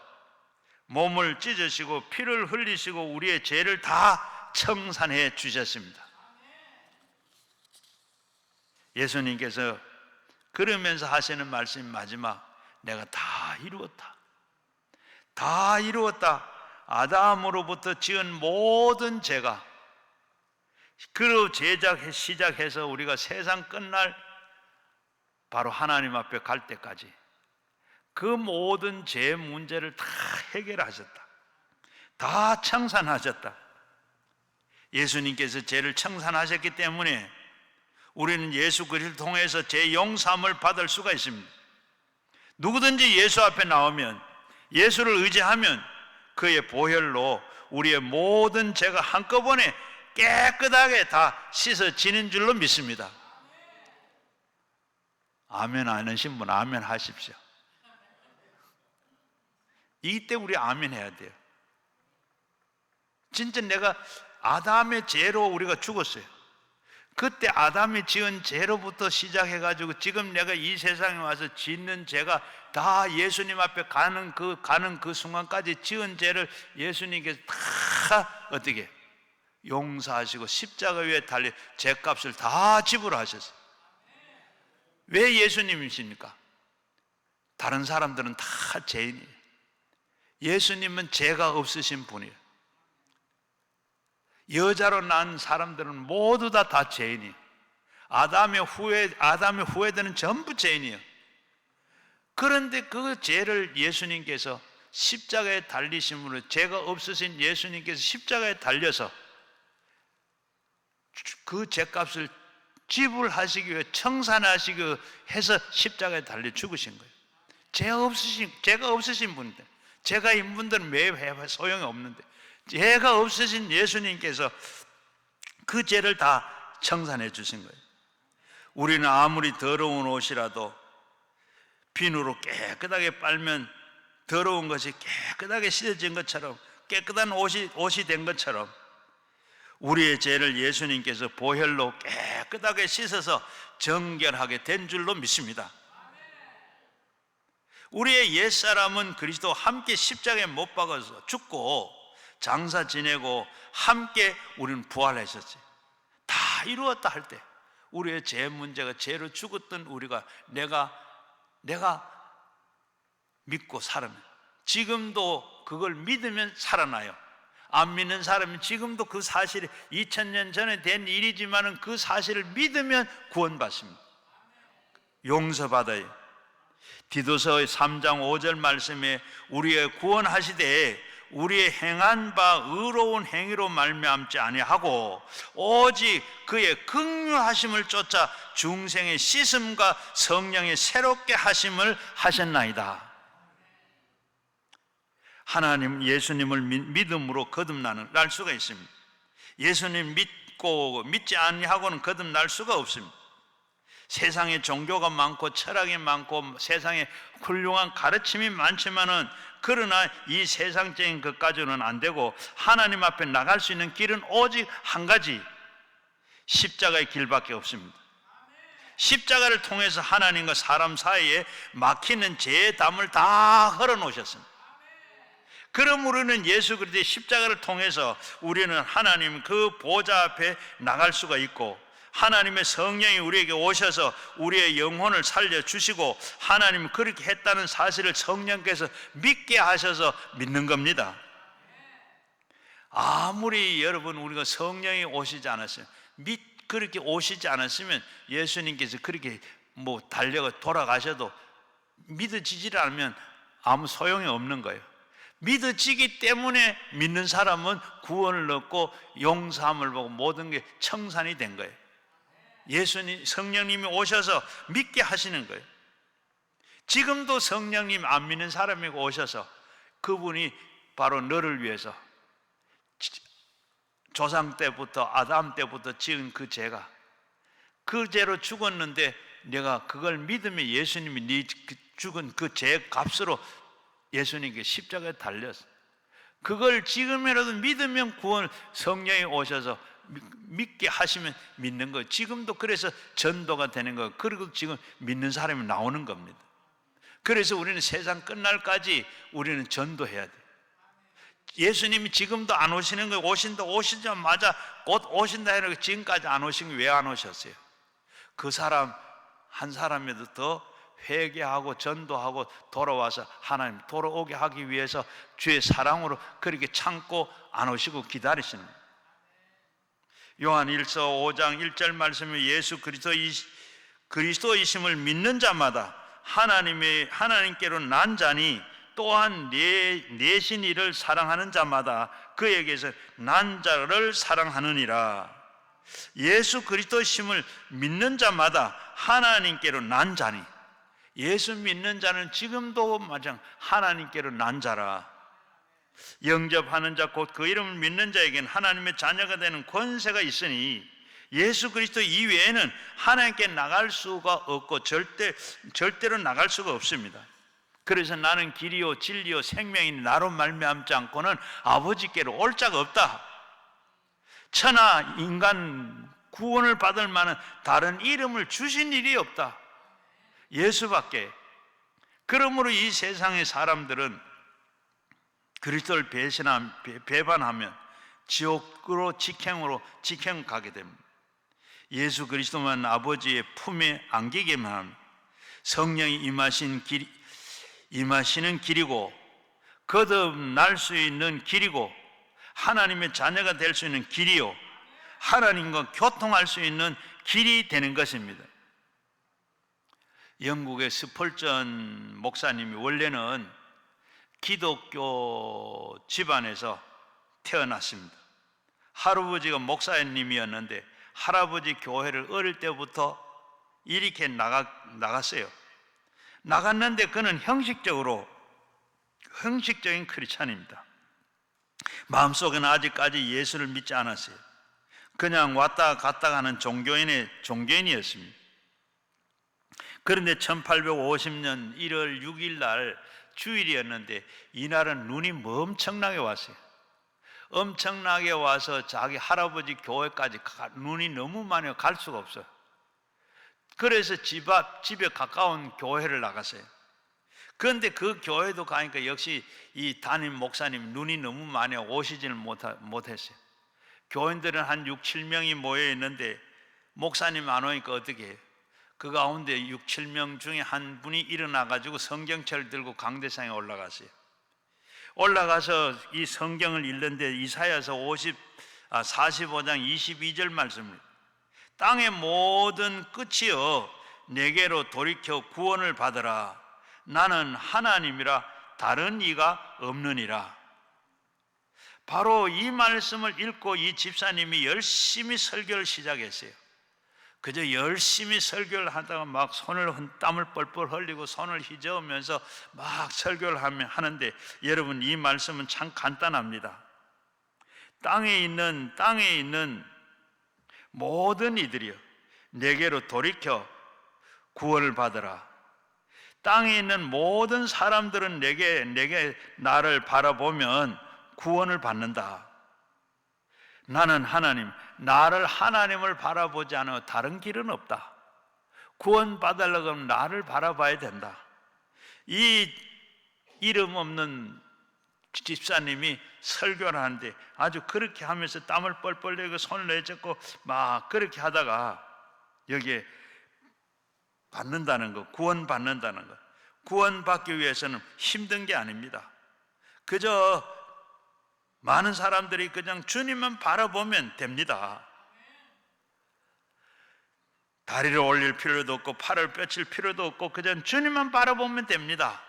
몸을 찢으시고 피를 흘리시고 우리의 죄를 다 청산해 주셨습니다. 예수님께서 그러면서 하시는 말씀 마지막, 내가 다 이루었다. 다 이루었다. 아담으로부터 지은 모든 죄가 그로 시작해서 우리가 세상 끝날 바로 하나님 앞에 갈 때까지 그 모든 죄 문제를 다 해결하셨다. 다 청산하셨다. 예수님께서 죄를 청산하셨기 때문에 우리는 예수 그리스도를 통해서 죄 용서함을 받을 수가 있습니다. 누구든지 예수 앞에 나오면, 예수를 의지하면 그의 보혈로 우리의 모든 죄가 한꺼번에 깨끗하게 다 씻어지는 줄로 믿습니다. 아멘 안 하신 분 아멘 하십시오. 이때 우리 아멘 해야 돼요. 진짜 내가 아담의 죄로 우리가 죽었어요. 그때 아담이 지은 죄로부터 시작해가지고 지금 내가 이 세상에 와서 짓는 죄가 다 예수님 앞에 가는 그 순간까지 지은 죄를 예수님께서 다 어떻게 용서하시고 십자가 위에 달려 죄값을 다 지불하셨어요. 왜 예수님이십니까? 다른 사람들은 다 죄인이에요. 예수님은 죄가 없으신 분이에요. 여자로 난 사람들은 모두 다 죄인이에요. 아담의 후예들은 전부 죄인이에요. 그런데 그 죄를 예수님께서 십자가에 달리심으로, 죄가 없으신 예수님께서 십자가에 달려서 그 죄값을 지불하시기 위해, 청산하시기 위해 해서 십자가에 달려 죽으신 거예요. 죄가 없으신 분들, 죄가 있는 분들은 왜 소용이 없는데, 죄가 없으신 예수님께서 그 죄를 다 청산해 주신 거예요. 우리는 아무리 더러운 옷이라도 비누로 깨끗하게 빨면 더러운 것이 깨끗하게 씻어진 것처럼, 깨끗한 옷이 된 것처럼 우리의 죄를 예수님께서 보혈로 깨끗하게 씻어서 정결하게 된 줄로 믿습니다. 우리의 옛사람은 그리스도와 함께 십자가에 못 박아서 죽고 장사 지내고 함께 우리는 부활하셨어요. 다 이루었다 할 때 우리의 죄 문제가, 죄로 죽었던 우리가 내가 믿고 살아면, 지금도 그걸 믿으면 살아나요. 안 믿는 사람은 지금도 그 사실이 2000년 전에 된 일이지만 그 사실을 믿으면 구원받습니다. 용서받아요. 디도서 3장 5절 말씀에 우리의 구원하시되 우리의 행한 바 의로운 행위로 말미암지 아니하고 오직 그의 긍휼하심을 쫓아 중생의 씻음과 성령의 새롭게 하심을 하셨나이다. 하나님, 예수님을 믿음으로 거듭날 수가 있습니다. 예수님 믿고 믿지 아니하고는 거듭날 수가 없습니다. 세상에 종교가 많고 철학이 많고 세상에 훌륭한 가르침이 많지만은, 그러나 이 세상적인 것까지는 안 되고 하나님 앞에 나갈 수 있는 길은 오직 한 가지, 십자가의 길밖에 없습니다. 십자가를 통해서 하나님과 사람 사이에 막히는 죄의 담을 다 흘러놓으셨습니다. 그럼 우리는 예수 그리스도의 십자가를 통해서 우리는 하나님 그 보좌 앞에 나갈 수가 있고, 하나님의 성령이 우리에게 오셔서 우리의 영혼을 살려주시고, 하나님 그렇게 했다는 사실을 성령께서 믿게 하셔서 믿는 겁니다. 아무리 여러분 우리가 성령이 오시지 않았어요, 그렇게 오시지 않았으면 예수님께서 그렇게 달려가 돌아가셔도 믿어지질 않으면 아무 소용이 없는 거예요. 믿어지기 때문에 믿는 사람은 구원을 얻고 용서함을 보고 모든 게 청산이 된 거예요. 예수님, 성령님이 오셔서 믿게 하시는 거예요. 지금도 성령님 안 믿는 사람이 오셔서 그분이 바로 너를 위해서 조상 때부터 아담 때부터 지은 그 죄가 그 죄로 죽었는데, 내가 그걸 믿으면 예수님이 네 죽은 그 죄 값으로 예수님께 십자가에 달렸어. 그걸 지금이라도 믿으면 구원, 성령이 오셔서 믿게 하시면 믿는 거예요. 지금도 그래서 전도가 되는 거예요. 그리고 지금 믿는 사람이 나오는 겁니다. 그래서 우리는 세상 끝날까지 우리는 전도해야 돼요. 예수님이 지금도 안 오시는 거예요. 오시자마자 곧 오신다 해놓고 지금까지 안 오신 게 왜 안 오셨어요? 그 사람 한 사람에도 더 회개하고 전도하고 돌아와서 하나님 돌아오게 하기 위해서 주의 사랑으로 그렇게 참고 안 오시고 기다리시는 거예요. 요한 1서 5장 1절 말씀에 예수 그리스도이심을 믿는 자마다 하나님께로 난 자니, 또한 내신 이를 사랑하는 자마다 그에게서 난 자를 사랑하느니라. 예수 그리스도이심을 믿는 자마다 하나님께로 난 자니, 예수 믿는 자는 지금도 마찬가지 하나님께로 난 자라. 영접하는 자 곧 그 이름을 믿는 자에게는 하나님의 자녀가 되는 권세가 있으니 예수 그리스도 이외에는 하나님께 나갈 수가 없고 절대로 나갈 수가 없습니다. 그래서 나는 길이요 진리요 생명이니 나로 말미암지 않고는 아버지께로 올 자가 없다. 천하 인간 구원을 받을 만한 다른 이름을 주신 일이 없다. 예수밖에. 그러므로 이 세상의 사람들은 그리스도를 배반하면 지옥으로 직행으로 가게 됩니다. 예수 그리스도만 아버지의 품에 안기게만 합니다. 성령이 임하시는 길이고 거듭날 수 있는 길이고 하나님의 자녀가 될 수 있는 길이요, 하나님과 교통할 수 있는 길이 되는 것입니다. 영국의 스펄전 목사님이 원래는 기독교 집안에서 태어났습니다. 할아버지가 목사님이었는데 할아버지 교회를 어릴 때부터 이렇게 나갔어요. 나갔는데 그는 형식적인 크리스찬입니다. 마음속에는 아직까지 예수를 믿지 않았어요. 그냥 왔다 갔다 하는 종교인이었습니다. 그런데 1850년 1월 6일 날 주일이었는데 이날은 눈이 엄청나게 왔어요. 엄청나게 와서 자기 할아버지 교회까지 눈이 너무 많이 갈 수가 없어요. 그래서 집에 가까운 교회를 나갔어요. 그런데 그 교회도 가니까 역시 이 담임 목사님 눈이 너무 많이 오시지는 못했어요. 교인들은 한 6, 7명이 모여 있는데 목사님 안 오니까 어떻게 해요? 그 가운데 6, 7명 중에 한 분이 일어나가지고 성경책을 들고 강대상에 올라갔어요. 올라가서 이 성경을 읽는데 이사야서 45장 22절 말씀입니다. 땅의 모든 끝이여 내게로 돌이켜 구원을 받으라. 나는 하나님이라 다른 이가 없느니라. 바로 이 말씀을 읽고 이 집사님이 열심히 설교를 시작했어요. 그저 열심히 설교를 하다가 막 땀을 뻘뻘 흘리고 손을 휘저으면서 막 설교를 하는데, 여러분 이 말씀은 참 간단합니다. 땅에 있는 모든 이들이여 내게로 돌이켜 구원을 받으라. 땅에 있는 모든 사람들은 나를 바라보면 구원을 받는다. 나는 하나님, 나를 하나님을 바라보지 않으면 다른 길은 없다. 구원받으려고 하면 나를 바라봐야 된다. 이 이름 없는 집사님이 설교를 하는데 아주 그렇게 하면서 땀을 뻘뻘 내고 손을 내젓고 막 그렇게 하다가 여기에 받는다는 것, 구원받는다는 것. 구원받기 위해서는 힘든 게 아닙니다. 그저 많은 사람들이 그냥 주님만 바라보면 됩니다. 다리를 올릴 필요도 없고 팔을 뼈칠 필요도 없고 그냥 주님만 바라보면 됩니다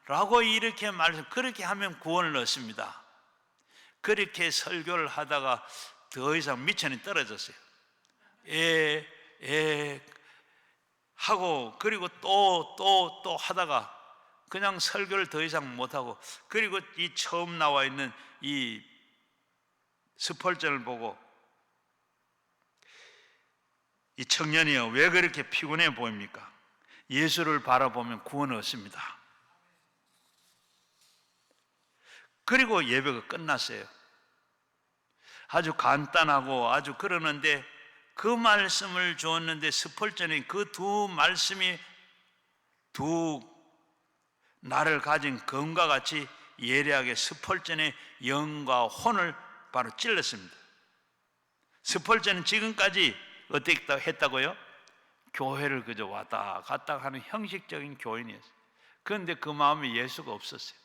라고 이렇게 말해서 그렇게 하면 구원을 얻습니다. 그렇게 설교를 하다가 더 이상 미천이 떨어졌어요. 하고 그리고 또 하다가 그냥 설교를 더 이상 못하고 그리고 이 처음 나와 있는 이 스펄전을 보고 이 청년이요 왜 그렇게 피곤해 보입니까? 예수를 바라보면 구원을 얻습니다. 그리고 예배가 끝났어요. 아주 간단하고 아주 그러는데 그 말씀을 주었는데 스펄전이 그 두 말씀이 두 나를 가진 검과 같이 예리하게 스펄전의 영과 혼을 바로 찔렀습니다. 스펄전은 지금까지 어떻게 했다고요? 교회를 그저 왔다 갔다 하는 형식적인 교인이었어요. 그런데 그 마음에 예수가 없었어요.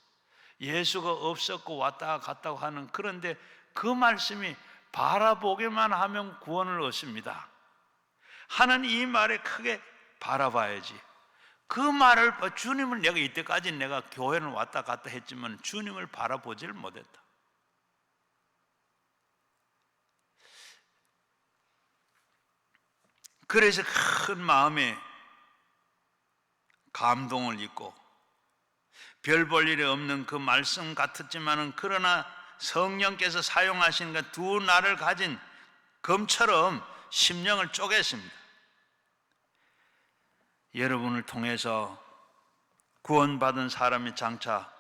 예수가 없었고 왔다 갔다 하는, 그런데 그 말씀이 바라보기만 하면 구원을 얻습니다 하는 이 말에 크게 바라봐야지. 그 말을 주님을 내가 이때까지 내가 교회를 왔다 갔다 했지만 주님을 바라보지를 못했다. 그래서 큰 마음에 감동을 입고 별 볼 일이 없는 그 말씀 같았지만은 그러나 성령께서 사용하신 그 두 날을 가진 검처럼 심령을 쪼갰습니다. 여러분을 통해서 구원받은 사람이 장차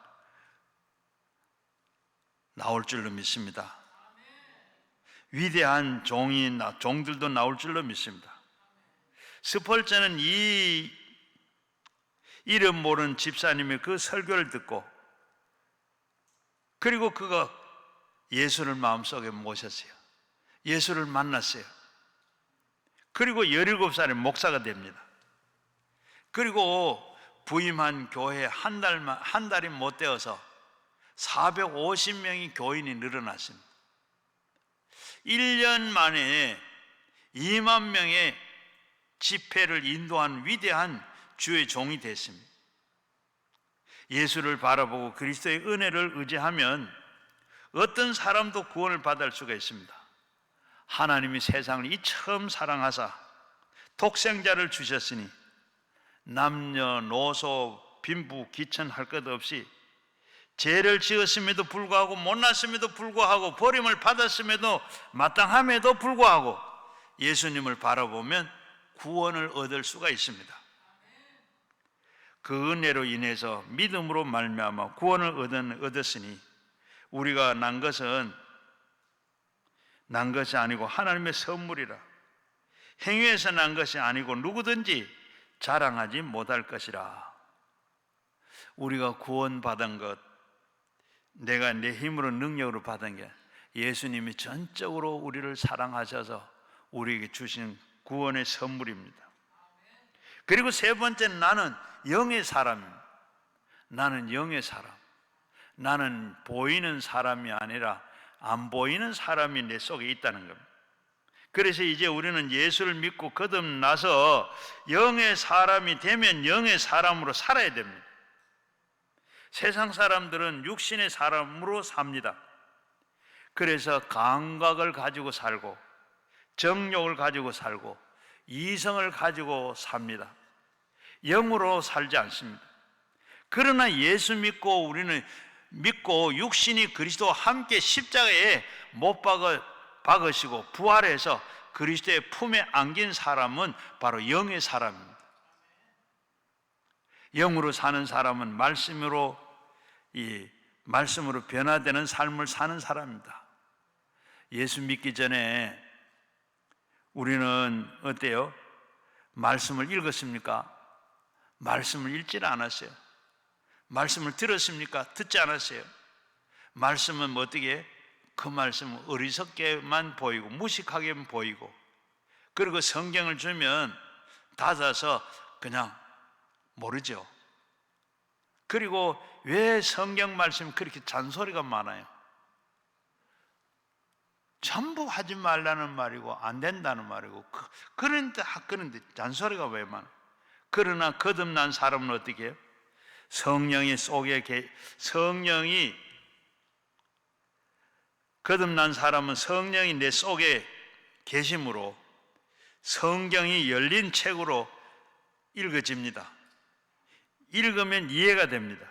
나올 줄로 믿습니다. 위대한 종들도 나올 줄로 믿습니다. 스펄전은 이 이름 모르는 집사님의 그 설교를 듣고 그리고 그가 예수를 마음속에 모셨어요. 예수를 만났어요. 그리고 17살에 목사가 됩니다. 그리고 부임한 교회 한 달이 못 되어서 450명이 교인이 늘어났습니다. 1년 만에 2만 명의 집회를 인도한 위대한 주의 종이 됐습니다. 예수를 바라보고 그리스도의 은혜를 의지하면 어떤 사람도 구원을 받을 수가 있습니다. 하나님이 세상을 이처럼 사랑하사 독생자를 주셨으니 남녀노소 빈부 귀천할 것 없이 죄를 지었음에도 불구하고 못났음에도 불구하고 버림을 받았음에도 마땅함에도 불구하고 예수님을 바라보면 구원을 얻을 수가 있습니다. 그 은혜로 인해서 믿음으로 말미암아 구원을 얻었으니 우리가 난 것이 아니고 하나님의 선물이라. 행위에서 난 것이 아니고 누구든지 자랑하지 못할 것이라. 우리가 구원받은 것, 내가 내 힘으로 능력으로 받은 게 예수님이 전적으로 우리를 사랑하셔서 우리에게 주신 구원의 선물입니다. 그리고 세 번째는 나는 영의 사람입니다. 나는 영의 사람. 나는 보이는 사람이 아니라 안 보이는 사람이 내 속에 있다는 겁니다. 그래서 이제 우리는 예수를 믿고 거듭나서 영의 사람이 되면 영의 사람으로 살아야 됩니다. 세상 사람들은 육신의 사람으로 삽니다. 그래서 감각을 가지고 살고 정욕을 가지고 살고 이성을 가지고 삽니다. 영으로 살지 않습니다. 그러나 예수 믿고 우리는 믿고 육신이 그리스도와 함께 십자가에 못 박으시고 부활해서 그리스도의 품에 안긴 사람은 바로 영의 사람입니다. 영으로 사는 사람은 말씀으로 변화되는 삶을 사는 사람입니다. 예수 믿기 전에 우리는 어때요? 말씀을 읽었습니까? 말씀을 읽지를 않았어요. 말씀을 들었습니까? 듣지 않았어요. 말씀은 뭐 어떻게? 그 말씀은 어리석게만 보이고 무식하게만 보이고, 그리고 성경을 주면 닫아서 그냥 모르죠. 그리고 왜 성경 말씀이 그렇게 잔소리가 많아요? 전부 하지 말라는 말이고 안 된다는 말이고, 그런데 잔소리가 왜 많아? 그러나 거듭난 사람은 어떻게 해요? 거듭난 사람은 성령이 내 속에 계심으로 성경이 열린 책으로 읽어집니다. 읽으면 이해가 됩니다.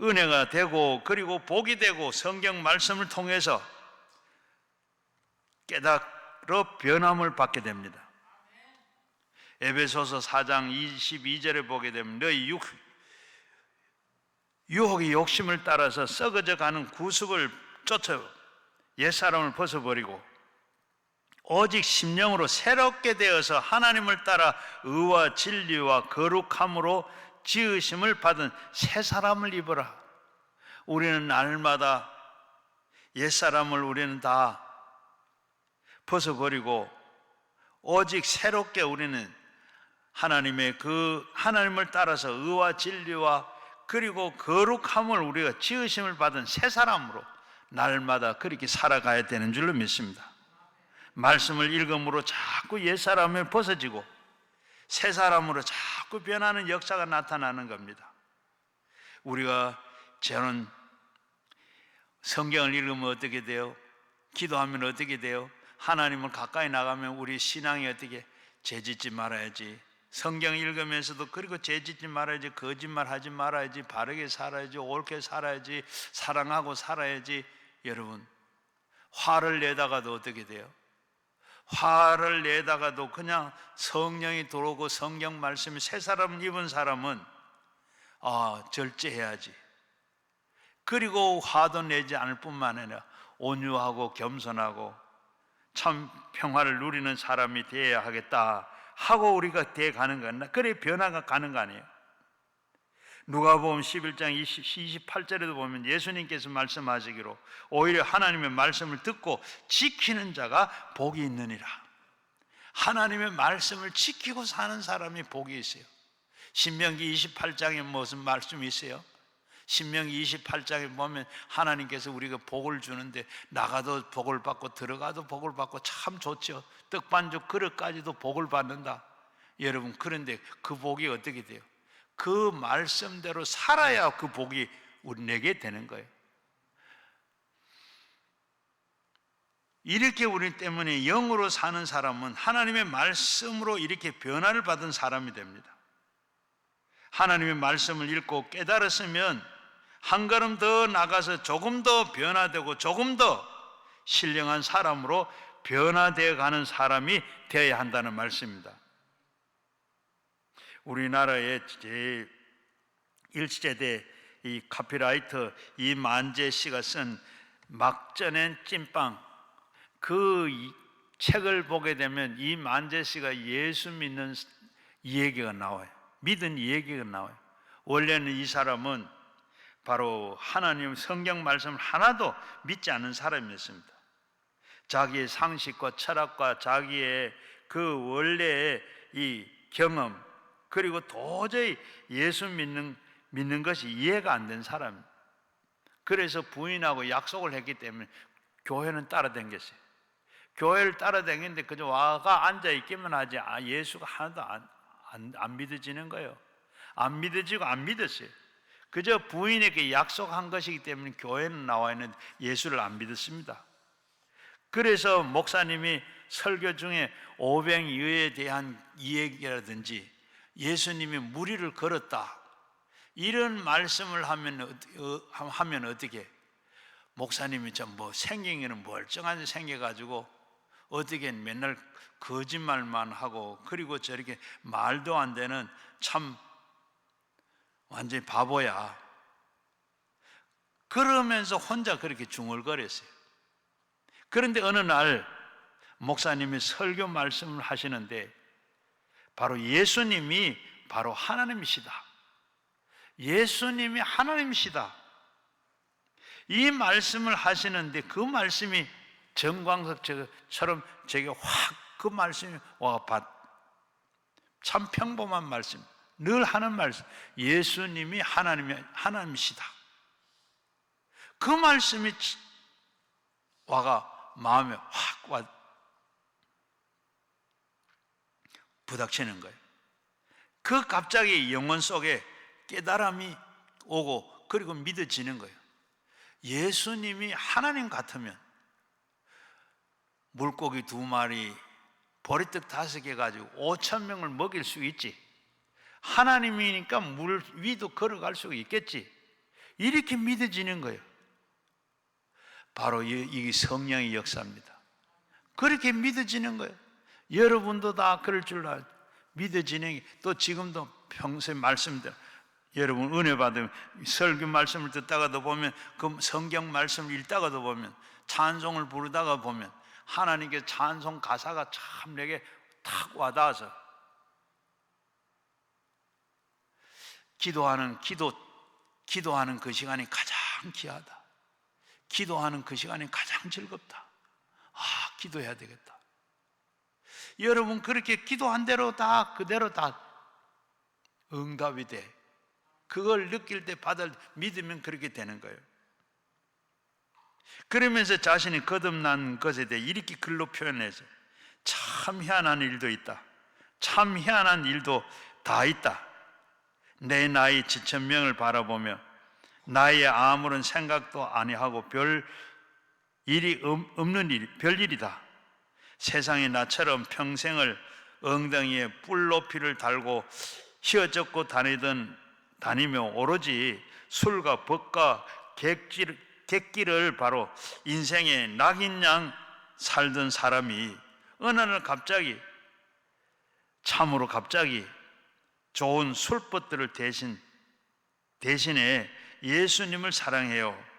은혜가 되고, 그리고 복이 되고, 성경 말씀을 통해서 깨달아 변함을 받게 됩니다. 에베소서 4장 22절에 보게 되면 너희 유혹의 욕심을 따라서 썩어져 가는 구습을 쫓아 옛사람을 벗어버리고 오직 심령으로 새롭게 되어서 하나님을 따라 의와 진리와 거룩함으로 지으심을 받은 새 사람을 입어라. 우리는 날마다 옛사람을 우리는 다 벗어버리고 오직 새롭게 우리는 하나님을 따라서 의와 진리와 그리고 거룩함을 우리가 지으심을 받은 새 사람으로 날마다 그렇게 살아가야 되는 줄로 믿습니다. 말씀을 읽음으로 자꾸 옛사람을 벗어지고 새 사람으로 자꾸 변하는 역사가 나타나는 겁니다. 우리가 저는 성경을 읽으면 어떻게 돼요? 기도하면 어떻게 돼요? 하나님을 가까이 나가면 우리 신앙이 어떻게? 죄짓지 말아야지. 성경 읽으면서도 그리고 죄짓지 말아야지, 거짓말하지 말아야지, 바르게 살아야지, 옳게 살아야지, 사랑하고 살아야지. 여러분, 화를 내다가도 어떻게 돼요? 화를 내다가도 그냥 성령이 들어오고 성경 말씀이 새 사람 입은 사람은 절제해야지. 그리고 화도 내지 않을 뿐만 아니라 온유하고 겸손하고 참 평화를 누리는 사람이 되어야 하겠다 하고 우리가 되어 가는 거나, 그래 변화가 가는 거 아니에요? 누가복음 11장 28절에도 보면 예수님께서 말씀하시기로 오히려 하나님의 말씀을 듣고 지키는 자가 복이 있느니라. 하나님의 말씀을 지키고 사는 사람이 복이 있어요. 신명기 28장에 무슨 말씀이 있어요? 신명기 28장에 보면 하나님께서 우리가 복을 주는데 나가도 복을 받고 들어가도 복을 받고 참 좋죠. 떡반죽 그릇까지도 복을 받는다. 여러분, 그런데 그 복이 어떻게 돼요? 그 말씀대로 살아야 그 복이 우리 내게 되는 거예요. 이렇게 우리 때문에 영으로 사는 사람은 하나님의 말씀으로 이렇게 변화를 받은 사람이 됩니다. 하나님의 말씀을 읽고 깨달았으면 한 걸음 더 나가서 조금 더 변화되고 조금 더 신령한 사람으로 변화되어 가는 사람이 되어야 한다는 말씀입니다. 우리나라의 제1세대 이 카피라이터 이만재 씨가 쓴 막전엔 찐빵, 그 책을 보게 되면 이만재 씨가 예수 믿는 이야기가 나와요. 믿은 이야기가 나와요. 원래는 이 사람은 바로 하나님 성경 말씀 하나도 믿지 않는 사람이었습니다. 자기의 상식과 철학과 자기의 그 원래의 이 경험, 그리고 도저히 예수 믿는 것이 이해가 안 된 사람. 그래서 부인하고 약속을 했기 때문에 교회는 따라다녔어요. 교회를 따라다녔는데 그저 와가 앉아있기만 하지 예수가 하나도 안 믿어지는 거예요. 안 믿어지고 안 믿었어요. 그저 부인에게 약속한 것이기 때문에 교회는 나와 있는데 예수를 안 믿었습니다. 그래서 목사님이 설교 중에 오병이어에 대한 이야기라든지 예수님이 무리를 걸었다 이런 말씀을 하면 어떻게? 목사님이 좀 생경에는 멀쩡하게 생겨가지고 어떻게 맨날 거짓말만 하고 그리고 저렇게 말도 안 되는 참 완전히 바보야. 그러면서 혼자 그렇게 중얼거렸어요. 그런데 어느 날 목사님이 설교 말씀을 하시는데 바로 예수님이 바로 하나님이시다. 예수님이 하나님이시다. 이 말씀을 하시는데 그 말씀이 정광석처럼 제게 확 그 말씀이 와봤. 참 평범한 말씀, 늘 하는 말씀. 예수님이 하나님이시다. 그 말씀이 와가 마음에 확 와 부닥치는 거예요. 그 갑자기 영혼 속에 깨달음이 오고 그리고 믿어지는 거예요. 예수님이 하나님 같으면 물고기 2마리, 보리떡 5개 가지고 5,000명을 먹일 수 있지. 하나님이니까 물 위도 걸어갈 수 있겠지. 이렇게 믿어지는 거예요. 바로 이게 성령의 역사입니다. 그렇게 믿어지는 거예요. 여러분도 다 그럴 줄 알아요. 믿어지는 게, 또 지금도 평소에 말씀대로 여러분 은혜 받으면 설교 말씀을 듣다가도 보면, 그 성경 말씀을 읽다가도 보면, 찬송을 부르다가 보면 하나님께 찬송 가사가 참 내게 탁 와닿아서 기도하는 그 시간이 가장 귀하다. 기도하는 그 시간이 가장 즐겁다. 아, 기도해야 되겠다. 여러분 그렇게 기도한 대로 다 그대로 다 응답이 돼. 그걸 느낄 때 받을 믿으면 그렇게 되는 거예요. 그러면서 자신이 거듭난 것에 대해 이렇게 글로 표현해서 참 희한한 일도 있다. 참 희한한 일도 다 있다. 내 나이 7,000명을 바라보며 나의 아무런 생각도 아니하고 별 일이 없는 일, 별일이다. 세상에 나처럼 평생을 엉덩이에 뿔높이를 달고 휘어젖고 다니며 오로지 술과 법과 객기를 바로 인생의 낙인양 살던 사람이 어느 날 갑자기, 참으로 갑자기 좋은 술법들을 대신에 예수님을 사랑해요.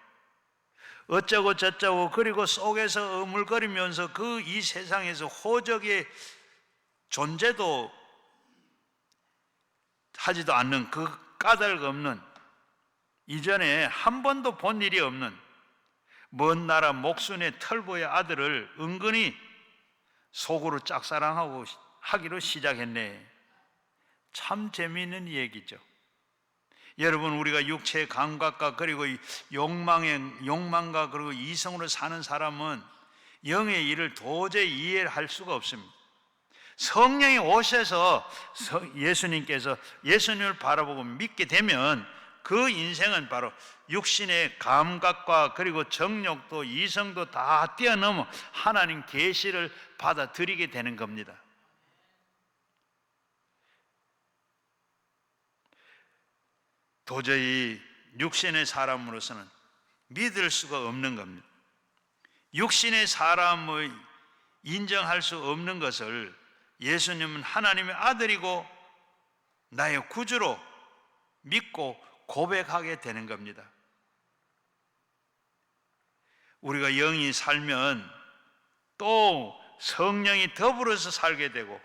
어쩌고 저쩌고 그리고 속에서 어물거리면서 그 이 세상에서 호적의 존재도 하지도 않는, 그 까닭 없는, 이전에 한 번도 본 일이 없는 먼 나라 목순의 털보의 아들을 은근히 속으로 짝사랑하고 하기로 시작했네. 참 재미있는 얘기죠. 여러분, 우리가 육체의 감각과 그리고 욕망과 그리고 이성으로 사는 사람은 영의 일을 도저히 이해할 수가 없습니다. 성령이 오셔서 예수님께서 예수님을 바라보고 믿게 되면 그 인생은 바로 육신의 감각과 그리고 정욕도 이성도 다 뛰어넘어 하나님 계시를 받아들이게 되는 겁니다. 도저히 육신의 사람으로서는 믿을 수가 없는 겁니다. 육신의 사람을 인정할 수 없는 것을 예수님은 하나님의 아들이고 나의 구주로 믿고 고백하게 되는 겁니다. 우리가 영이 살면 또 성령이 더불어서 살게 되고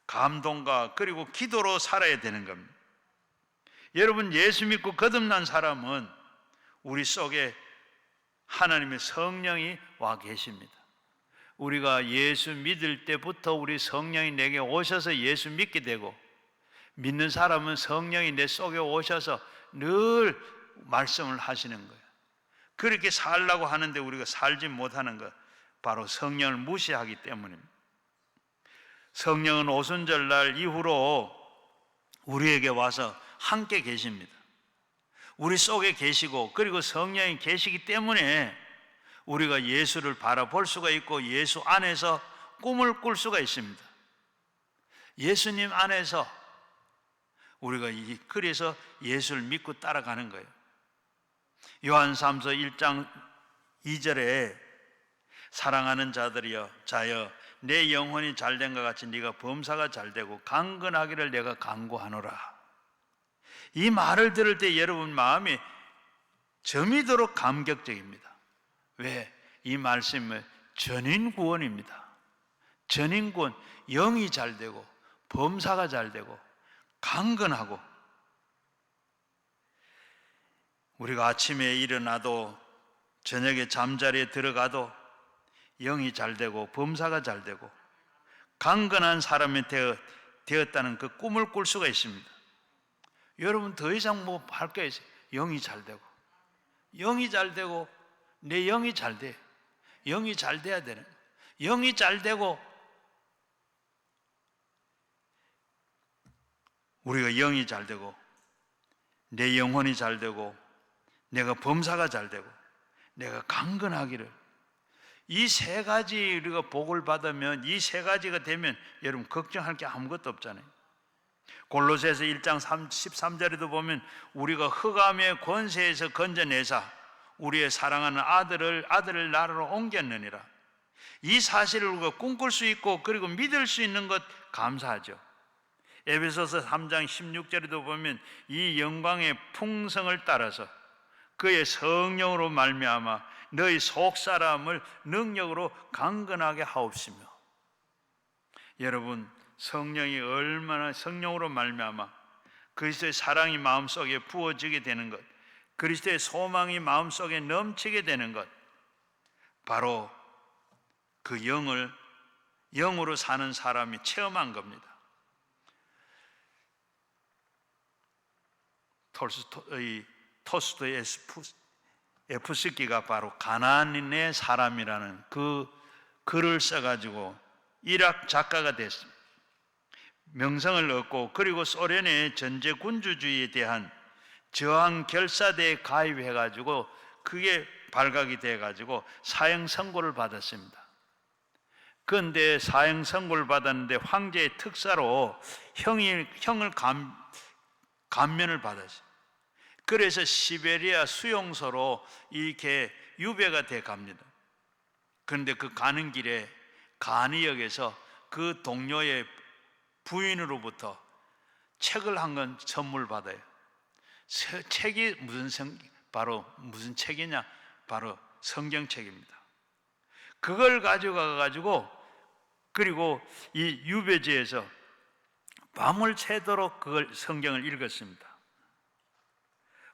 감동과 그리고 기도로 살아야 되는 겁니다. 여러분, 예수 믿고 거듭난 사람은 우리 속에 하나님의 성령이 와 계십니다. 우리가 예수 믿을 때부터 우리 성령이 내게 오셔서 예수 믿게 되고, 믿는 사람은 성령이 내 속에 오셔서 늘 말씀을 하시는 거예요. 그렇게 살라고 하는데 우리가 살지 못하는 것, 바로 성령을 무시하기 때문입니다. 성령은 오순절날 이후로 우리에게 와서 함께 계십니다. 우리 속에 계시고 그리고 성령이 계시기 때문에 우리가 예수를 바라볼 수가 있고 예수 안에서 꿈을 꿀 수가 있습니다. 예수님 안에서 우리가 그래서 예수를 믿고 따라가는 거예요. 요한3서 1장 2절에 사랑하는 자여 내 영혼이 잘된 것 같이 네가 범사가 잘되고 강건하기를 내가 간구하노라. 이 말을 들을 때 여러분 마음이 저미도록 감격적입니다. 왜? 이 말씀을 전인 구원입니다. 전인 구원, 영이 잘 되고 범사가 잘 되고 강건하고, 우리가 아침에 일어나도 저녁에 잠자리에 들어가도 영이 잘 되고 범사가 잘 되고 강건한 사람이 되었다는 그 꿈을 꿀 수가 있습니다. 여러분 더 이상 뭐 할 게 있어요? 영이 잘 되고, 영이 잘 되고, 내 영이 잘 돼. 영이 잘 돼야 되는, 영이 잘 되고, 우리가 영이 잘 되고 내 영혼이 잘 되고 내가 범사가 잘 되고 내가 강건하기를, 이 세 가지 우리가 복을 받으면, 이 세 가지가 되면 여러분 걱정할 게 아무것도 없잖아요. 골로새서 1장 13절에도 보면 우리가 흑암의 권세에서 건져내사 우리의 사랑하는 아들을 나라로 옮겼느니라. 이 사실을 우리가 꿈꿀 수 있고 그리고 믿을 수 있는 것 감사하죠. 에베소서 3장 16절에도 보면 이 영광의 풍성을 따라서 그의 성령으로 말미암아 너희 속사람을 능력으로 강건하게 하옵시며. 여러분 성령이 얼마나, 성령으로 말미암아 그리스도의 사랑이 마음속에 부어지게 되는 것, 그리스도의 소망이 마음속에 넘치게 되는 것, 바로 그 영으로 사는 사람이 체험한 겁니다. 토스토이 에프스키가 바로 가나안의 사람이라는 그 글을 써가지고 일학 작가가 됐습니다. 명성을 얻고, 그리고 소련의 전제군주주의에 대한 저항 결사대에 가입해가지고 그게 발각이 돼가지고 사형 선고를 받았습니다. 그런데 사형 선고를 받았는데 황제의 특사로 형을 감면을 받았어요. 그래서 시베리아 수용소로 이렇게 유배가 돼 갑니다. 그런데 그 가는 길에 가니역에서 그 동료의 부인으로부터 책을 한 권 선물 받아요. 책이 바로 무슨 책이냐? 바로 성경책입니다. 그걸 가지고 그리고 이 유배지에서 밤을 새도록 그걸 성경을 읽었습니다.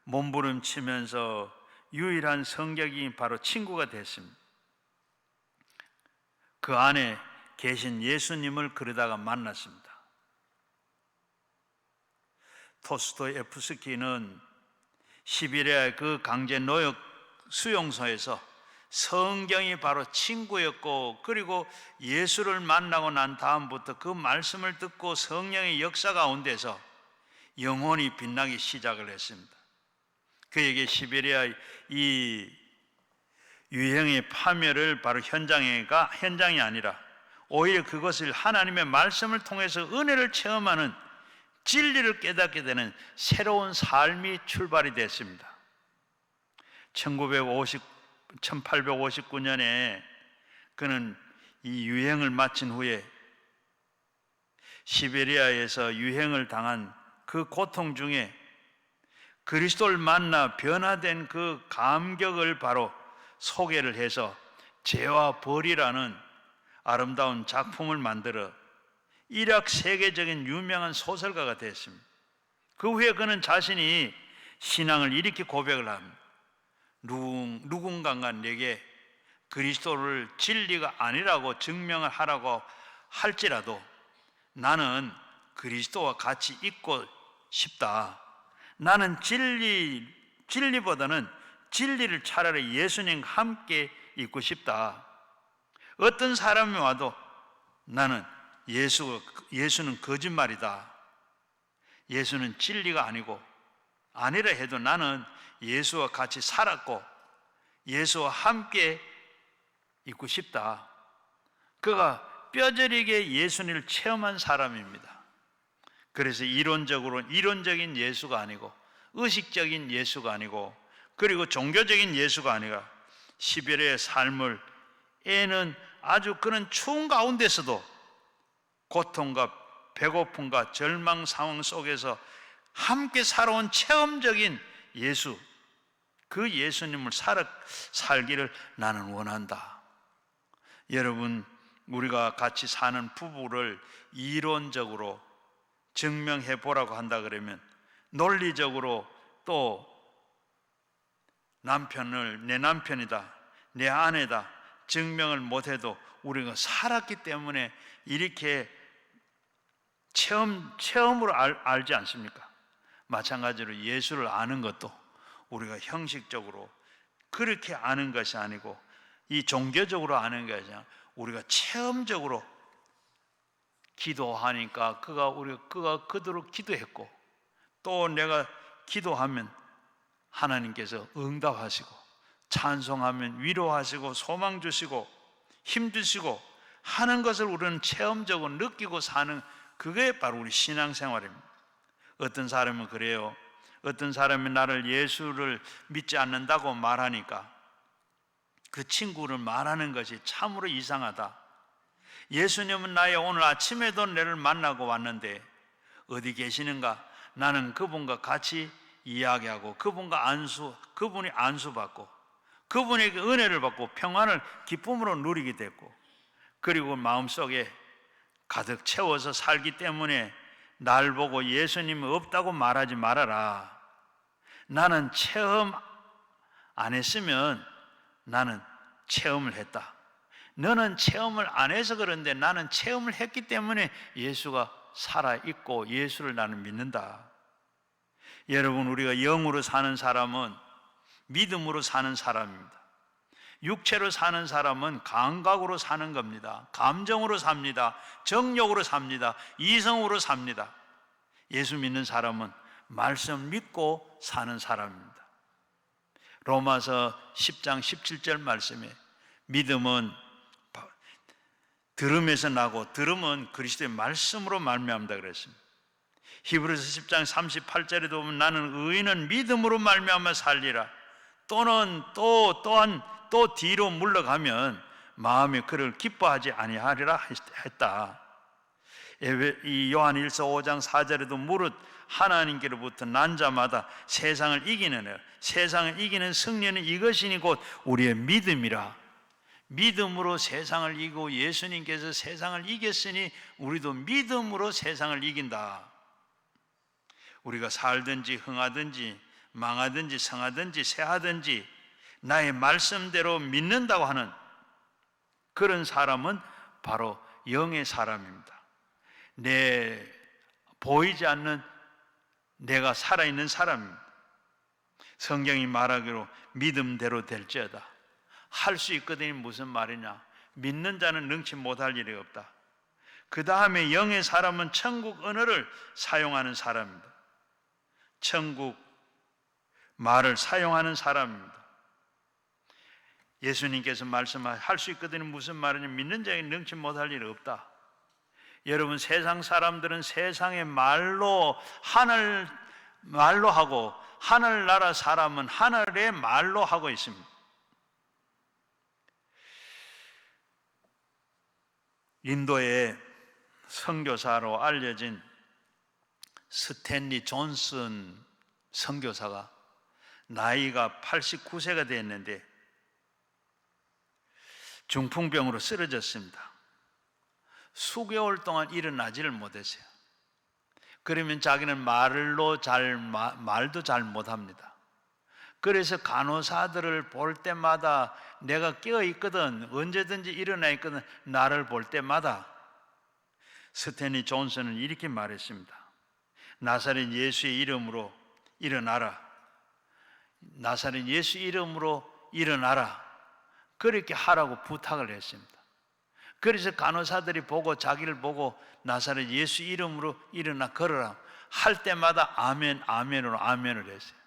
몸부림치면서 유일한 성경이 바로 친구가 됐습니다. 그 안에 계신 예수님을 그러다가 만났습니다. 토스토예프스키는 시베리아의 그 강제 노역 수용소에서 성경이 바로 친구였고, 그리고 예수를 만나고 난 다음부터 그 말씀을 듣고 성령의 역사 가운데서 영혼이 빛나기 시작을 했습니다. 그에게 시베리아 이 유행의 파멸을 바로 현장이 아니라 오히려 그것을 하나님의 말씀을 통해서 은혜를 체험하는, 진리를 깨닫게 되는 새로운 삶이 출발이 됐습니다. 1859년에 그는 이 유행을 마친 후에 시베리아에서 유행을 당한 그 고통 중에 그리스도를 만나 변화된 그 감격을 바로 소개를 해서 죄와 벌이라는 아름다운 작품을 만들어 일학 세계적인 유명한 소설가가 됐습니다. 그 후에 그는 자신이 신앙을 이렇게 고백을 합니다. 누군가가 내게 그리스도를 진리가 아니라고 증명을 하라고 할지라도 나는 그리스도와 같이 있고 싶다. 나는 진리보다는 진리를 차라리 예수님과 함께 있고 싶다. 어떤 사람이 와도 나는 예수는 거짓말이다. 예수는 진리가 아니라 해도 나는 예수와 같이 살았고 예수와 함께 있고 싶다. 그가 뼈저리게 예수님을 체험한 사람입니다. 그래서 이론적인 예수가 아니고, 의식적인 예수가 아니고, 그리고 종교적인 예수가 아니라 시베리아의 삶을 애는 아주 그런 추운 가운데서도 고통과 배고픔과 절망 상황 속에서 함께 살아온 체험적인 예수, 그 예수님을 살기를 나는 원한다. 여러분, 우리가 같이 사는 부부를 이론적으로 증명해 보라고 한다 그러면 논리적으로 또 남편을 내 남편이다, 내 아내다 증명을 못해도 우리가 살았기 때문에 이렇게 체험으로 알지 않습니까? 마찬가지로 예수를 아는 것도 우리가 형식적으로 그렇게 아는 것이 아니고 이 종교적으로 아는 것이 아니라 우리가 체험적으로 기도하니까 그가 그대로 기도했고 또 내가 기도하면 하나님께서 응답하시고 찬송하면 위로하시고 소망 주시고 힘 주시고 하는 것을 우리는 체험적으로 느끼고 사는 그게 바로 우리 신앙생활입니다. 어떤 사람은 그래요. 어떤 사람이 나를 예수를 믿지 않는다고 말하니까 그 친구를 말하는 것이 참으로 이상하다. 예수님은 나의 오늘 아침에도 나를 만나고 왔는데 어디 계시는가? 나는 그분과 같이 이야기하고 그분이 안수받고 그분에게 은혜를 받고 평안을 기쁨으로 누리게 됐고 그리고 마음속에 가득 채워서 살기 때문에 날 보고 예수님이 없다고 말하지 말아라. 나는 체험 안 했으면 나는 체험을 했다. 너는 체험을 안 해서 그런데 나는 체험을 했기 때문에 예수가 살아있고 예수를 나는 믿는다. 여러분, 우리가 영으로 사는 사람은 믿음으로 사는 사람입니다. 육체로 사는 사람은 감각으로 사는 겁니다. 감정으로 삽니다. 정욕으로 삽니다. 이성으로 삽니다. 예수 믿는 사람은 말씀 믿고 사는 사람입니다. 로마서 10장 17절 말씀에 믿음은 들음에서 나고 들음은 그리스도의 말씀으로 말미암다 그랬습니다. 히브리서 10장 38절에도 보면 나는 의인은 믿음으로 말미암아 살리라. 또는 또한 뒤로 물러가면 마음이 그를 기뻐하지 아니하리라 했다. 이 요한일서 5장 4절에도 무릇 하나님께로부터 난 자마다 세상을 이기는 승리는 이것이니 곧 우리의 믿음이라. 믿음으로 세상을 이기고 예수님께서 세상을 이겼으니 우리도 믿음으로 세상을 이긴다. 우리가 살든지 흥하든지 망하든지 성하든지 쇠하든지 나의 말씀대로 믿는다고 하는 그런 사람은 바로 영의 사람입니다. 보이지 않는 내가 살아있는 사람입니다. 성경이 말하기로 믿음대로 될지어다. 할 수 있거든요. 무슨 말이냐? 믿는 자는 능치 못할 일이 없다. 그 다음에 영의 사람은 천국 언어를 사용하는 사람입니다. 천국 말을 사용하는 사람입니다. 예수님께서 말씀하신 할 수 있거든요. 무슨 말이냐? 믿는 자에게 능치 못할 일이 없다. 여러분, 세상 사람들은 세상의 말로 말로 하고 하늘나라 사람은 하늘의 말로 하고 있습니다. 인도의 선교사로 알려진 스탠리 존슨 선교사가 나이가 89세가 됐는데 중풍병으로 쓰러졌습니다. 수개월 동안 일어나지를 못했어요. 그러면 자기는 말도 잘 못합니다. 그래서 간호사들을 볼 때마다 내가 깨어 있거든, 언제든지 일어나 있거든, 나를 볼 때마다 스탠리 존슨은 이렇게 말했습니다. 나사렛 예수의 이름으로 일어나라. 나사렛 예수 이름으로 일어나라. 그렇게 하라고 부탁을 했습니다. 그래서 간호사들이 자기를 보고 나사렛 예수 이름으로 일어나 걸어라 할 때마다 아멘, 아멘으로 아멘을 했어요.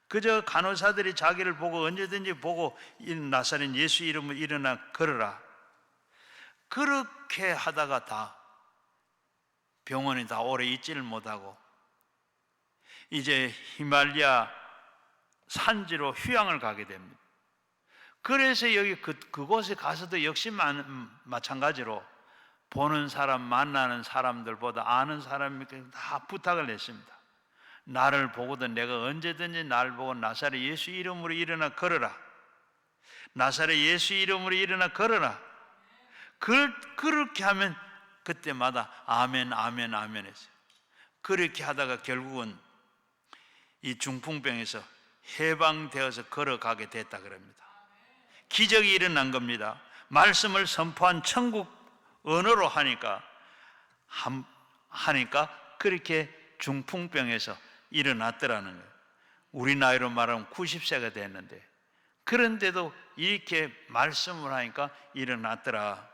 그저 간호사들이 자기를 보고 언제든지 보고 나사렛 예수 이름으로 일어나 걸어라. 그렇게 하다가 다 병원에 다 오래 있지를 못하고 이제 히말리아 산지로 휴양을 가게 됩니다. 그래서 여기 그곳에 가서도 역시 마찬가지로 보는 사람, 만나는 사람들보다 아는 사람이 다 부탁을 했습니다. 나를 보고도 내가 언제든지 나를 보고 나사렛 예수 이름으로 일어나 걸어라. 나사렛 예수 이름으로 일어나 걸어라. 그렇게 하면 그때마다 아멘, 아멘, 아멘 했어요. 그렇게 하다가 결국은 이 중풍병에서 해방되어서 걸어가게 됐다 그럽니다. 기적이 일어난 겁니다. 말씀을 선포한 천국 언어로 하니까 그렇게 중풍병에서 일어났더라는 거예요. 우리 나이로 말하면 90세가 됐는데, 그런데도 이렇게 말씀을 하니까 일어났더라.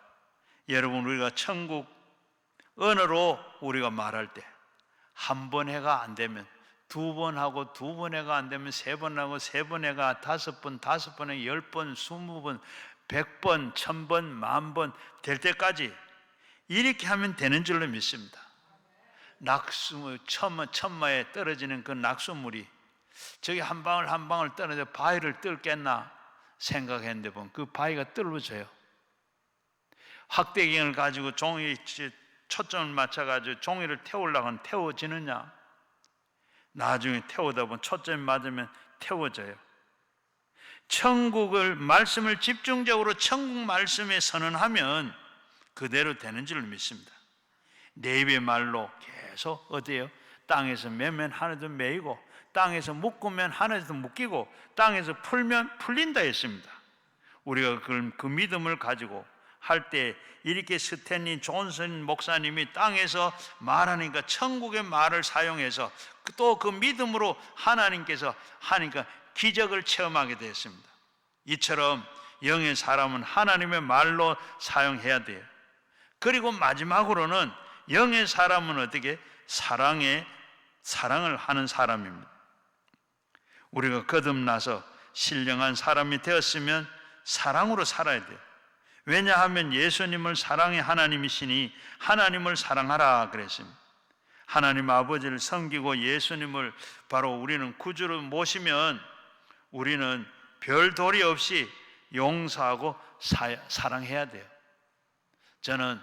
여러분, 우리가 천국 언어로 우리가 말할 때 한 번 해가 안 되면 두 번 하고, 두 번 해가 안 되면 세 번 하고, 세 번 해가 다섯 번, 다섯 번에 10번, 20번, 100번, 1000번, 10,000번 될 때까지 이렇게 하면 되는 줄로 믿습니다. 천마에 떨어지는 그 낙수물이 저기 한 방울 한 방울 떨어져 바위를 뚫겠나 생각했는데 보면 그 바위가 뚫어져요. 확대경을 가지고 종이 초점을 맞춰가지고 종이를 태우려고 하면 태워지느냐? 나중에 태우다 보면 초점이 맞으면 태워져요. 천국을 말씀을 집중적으로 천국 말씀에 선언하면 그대로 되는 줄 믿습니다. 내 입의 말로 계속 어때요? 땅에서 매면 하늘도 매이고, 땅에서 묶으면 하늘도 묶이고, 땅에서 풀면 풀린다 했습니다. 우리가 그 믿음을 가지고 할 때 이렇게 스탠리 존슨 목사님이 땅에서 말하니까 천국의 말을 사용해서 또 그 믿음으로 하나님께서 하니까 기적을 체험하게 됐습니다. 이처럼 영의 사람은 하나님의 말로 사용해야 돼요. 그리고 마지막으로는 영의 사람은 어떻게? 사랑을 하는 사람입니다. 우리가 거듭나서 신령한 사람이 되었으면 사랑으로 살아야 돼요. 왜냐하면 예수님을 사랑의 하나님이시니 하나님을 사랑하라 그랬습니다. 하나님 아버지를 섬기고 예수님을 바로 우리는 구주로 모시면 우리는 별 도리 없이 용서하고 사랑해야 돼요. 저는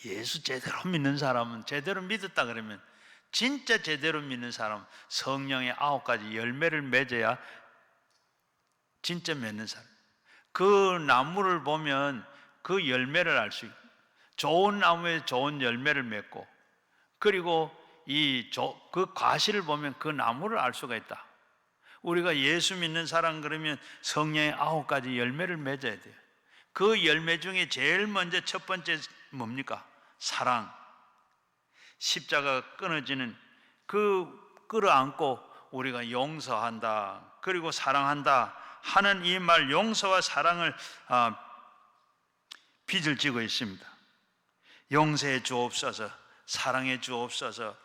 예수 제대로 믿는 사람은, 제대로 믿었다 그러면, 진짜 제대로 믿는 사람은 성령의 9가지 열매를 맺어야 진짜 맺는 사람. 그 나무를 보면 그 열매를 알 수 있고, 좋은 나무에 좋은 열매를 맺고, 그리고 그 과실을 보면 그 나무를 알 수가 있다. 우리가 예수 믿는 사람 그러면 성령의 9가지 열매를 맺어야 돼요. 그 열매 중에 제일 먼저 첫 번째 뭡니까? 사랑. 십자가가 끊어지는 그 끌어안고 우리가 용서한다, 그리고 사랑한다 하는 이 말, 용서와 사랑을 빚을 지고 있습니다. 용서해 주옵소서, 사랑해 주옵소서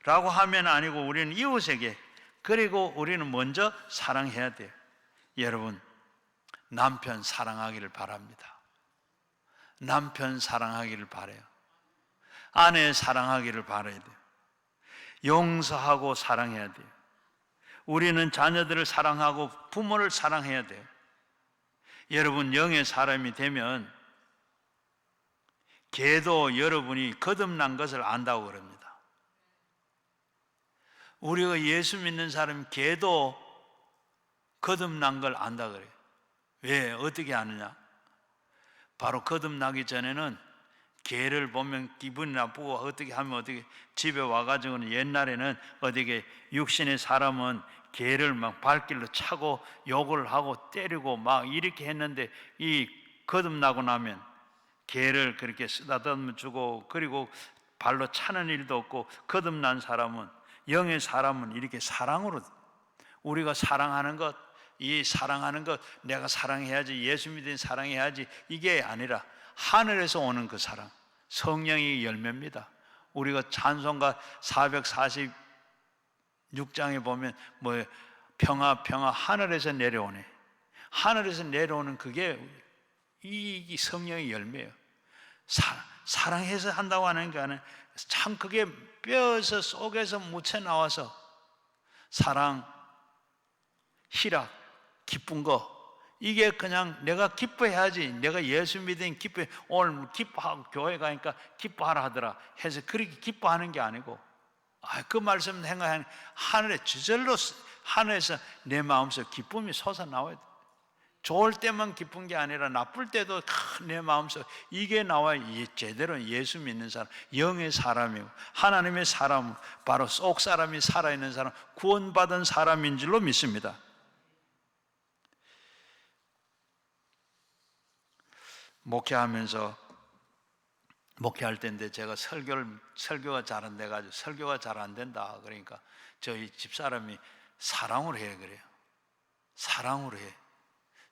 라고 하면 아니고 우리는 이웃에게, 그리고 우리는 먼저 사랑해야 돼요. 여러분, 남편 사랑하기를 바랍니다. 남편 사랑하기를 바라요. 아내 사랑하기를 바라야 돼요. 용서하고 사랑해야 돼요. 우리는 자녀들을 사랑하고 부모를 사랑해야 돼요. 여러분, 영의 사람이 되면 개도 여러분이 거듭난 것을 안다고 그럽니다. 우리가 예수 믿는 사람 개도 거듭난 걸 안다 그래요. 왜? 어떻게 아느냐? 바로 거듭나기 전에는 개를 보면 기분이 나쁘고 어떻게 하면 어떻게, 집에 와가지고는 옛날에는 어떻게 육신의 사람은 개를 막 발길로 차고 욕을 하고 때리고 막 이렇게 했는데, 이 거듭나고 나면 개를 그렇게 쓰다듬어 주고 그리고 발로 차는 일도 없고, 거듭난 사람은, 영의 사람은 이렇게 사랑으로, 우리가 사랑하는 것, 이 사랑하는 것, 내가 사랑해야지, 예수 믿는 사랑해야지, 이게 아니라 하늘에서 오는 그 사랑, 성령의 열매입니다. 우리가 찬송가 446장에 보면 평화 평화 하늘에서 내려오네, 하늘에서 내려오는 그게 이 성령의 열매예요. 사랑해서 한다고 하는 게 아니라 참 그게 뼈에서 속에서 묻혀 나와서 사랑, 희락, 기쁜 거, 이게 그냥 내가 기뻐해야지, 내가 예수 믿으니 기뻐해, 오늘 기뻐하고 교회 가니까 기뻐하라 하더라 해서 그렇게 기뻐하는 게 아니고, 그 말씀 생각하는, 하늘에 저절로 하늘에서 내 마음속에 기쁨이 솟아나와야 돼. 좋을 때만 기쁜 게 아니라 나쁠 때도 내 마음속 이게 나와 제대로 예수 믿는 사람, 영의 사람이고 하나님의 사람, 바로 속 사람이 살아있는 사람, 구원받은 사람인 줄로 믿습니다. 목회할 때인데 제가 설교가 잘 안 돼가지고 설교가 잘 안 된다 그러니까 저희 집사람이 사랑으로 해 그래요. 사랑으로 해.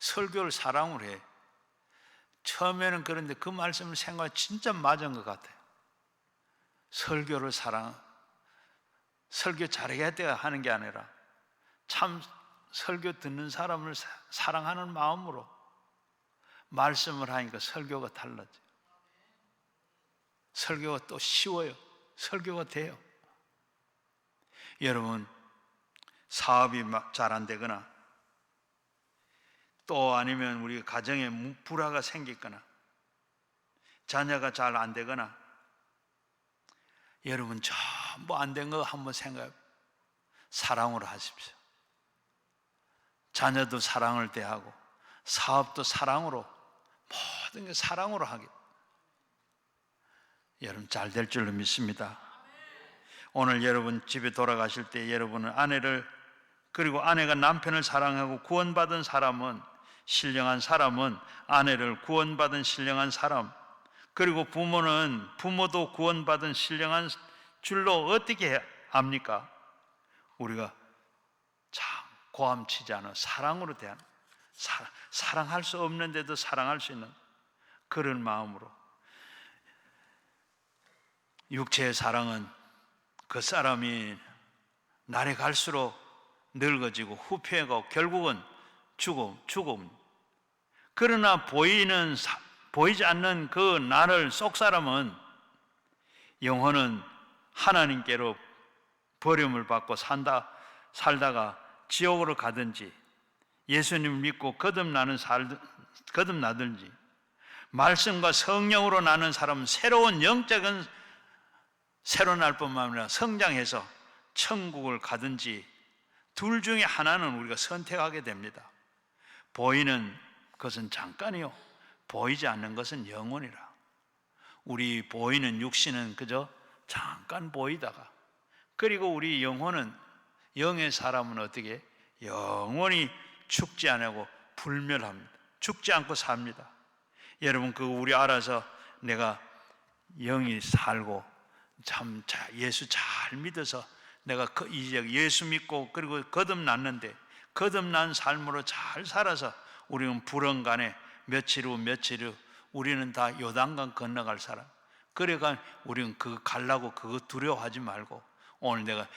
설교를 사랑으로 해. 처음에는 그런데 그 말씀을 생각하면 진짜 맞은 것 같아요. 설교 잘해야 돼야 하는 게 아니라 참 설교 듣는 사람을 사랑하는 마음으로 말씀을 하니까 설교가 달라져요. 설교가 또 쉬워요. 설교가 돼요. 여러분, 사업이 잘 안 되거나 또 아니면 우리 가정에 불화가 생기거나 자녀가 잘 안 되거나 여러분 전부 안 된 거 한번 생각해. 사랑으로 하십시오. 자녀도 사랑을 대하고 사업도 사랑으로, 모든 게 사랑으로 하게. 여러분 잘 될 줄로 믿습니다. 오늘 여러분 집에 돌아가실 때 여러분은 아내를, 그리고 아내가 남편을 사랑하고 구원받은 사람은, 신령한 사람은 아내를 구원받은 신령한 사람, 그리고 부모는 부모도 구원받은 신령한 줄로 어떻게 합니까? 우리가 참 고함치지 않아 사랑으로 대하는, 사랑할 수 없는데도 사랑할 수 있는 그런 마음으로. 육체의 사랑은 그 사람이 날이 갈수록 늙어지고 후패하고 결국은 죽음. 그러나 보이지 않는 그 나를 속 사람은, 영혼은 하나님께로 버림을 받고 살다가 지옥으로 가든지 예수님을 믿고 거듭나든지, 말씀과 성령으로 나는 사람은 새로운 영적인 새로 날 뿐만 아니라 성장해서 천국을 가든지 둘 중에 하나는 우리가 선택하게 됩니다. 보이는 것은 잠깐이요, 보이지 않는 것은 영원이라. 우리 보이는 육신은 그저 잠깐 보이다가, 그리고 우리 영혼은, 영의 사람은 어떻게 영원히 죽지 않고 불멸합니다. 죽지 않고 삽니다. 여러분 우리 알아서 내가 영이 살고 참 예수 잘 믿어서 내가 이제 예수 믿고 그리고 거듭났는데, 거듭난 삶으로 잘 살아서 우리는 불언간에 며칠 후 우리는 다 요단강 건너갈 사람. 그러니까 우리는 그거 가려고 그거 두려워하지 말고, 오늘 내가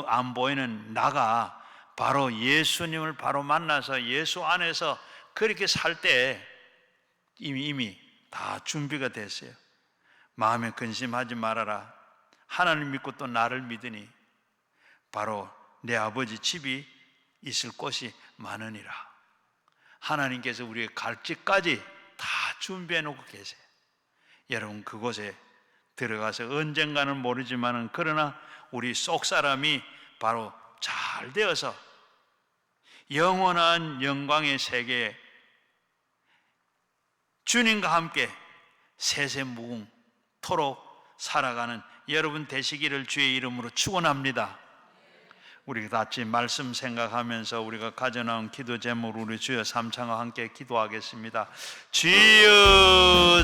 안 보이는 나가 바로 예수님을 바로 만나서 예수 안에서 그렇게 살 때 이미 다 준비가 됐어요. 마음에 근심하지 말아라. 하나님 믿고 또 나를 믿으니 바로 내 아버지 집이 있을 곳이 많으니라. 하나님께서 우리의 갈 집까지 다 준비해 놓고 계세요. 여러분 그곳에 들어가서 언젠가는 모르지만은, 그러나 우리 속 사람이 바로 잘 되어서 영원한 영광의 세계에 주님과 함께 세세무궁토록 살아가는 여러분 되시기를 주의 이름으로 축원합니다. 우리 같이 말씀 생각하면서 우리가 가져나온 기도 제목으로 우리 주여 삼창과 함께 기도하겠습니다. 주여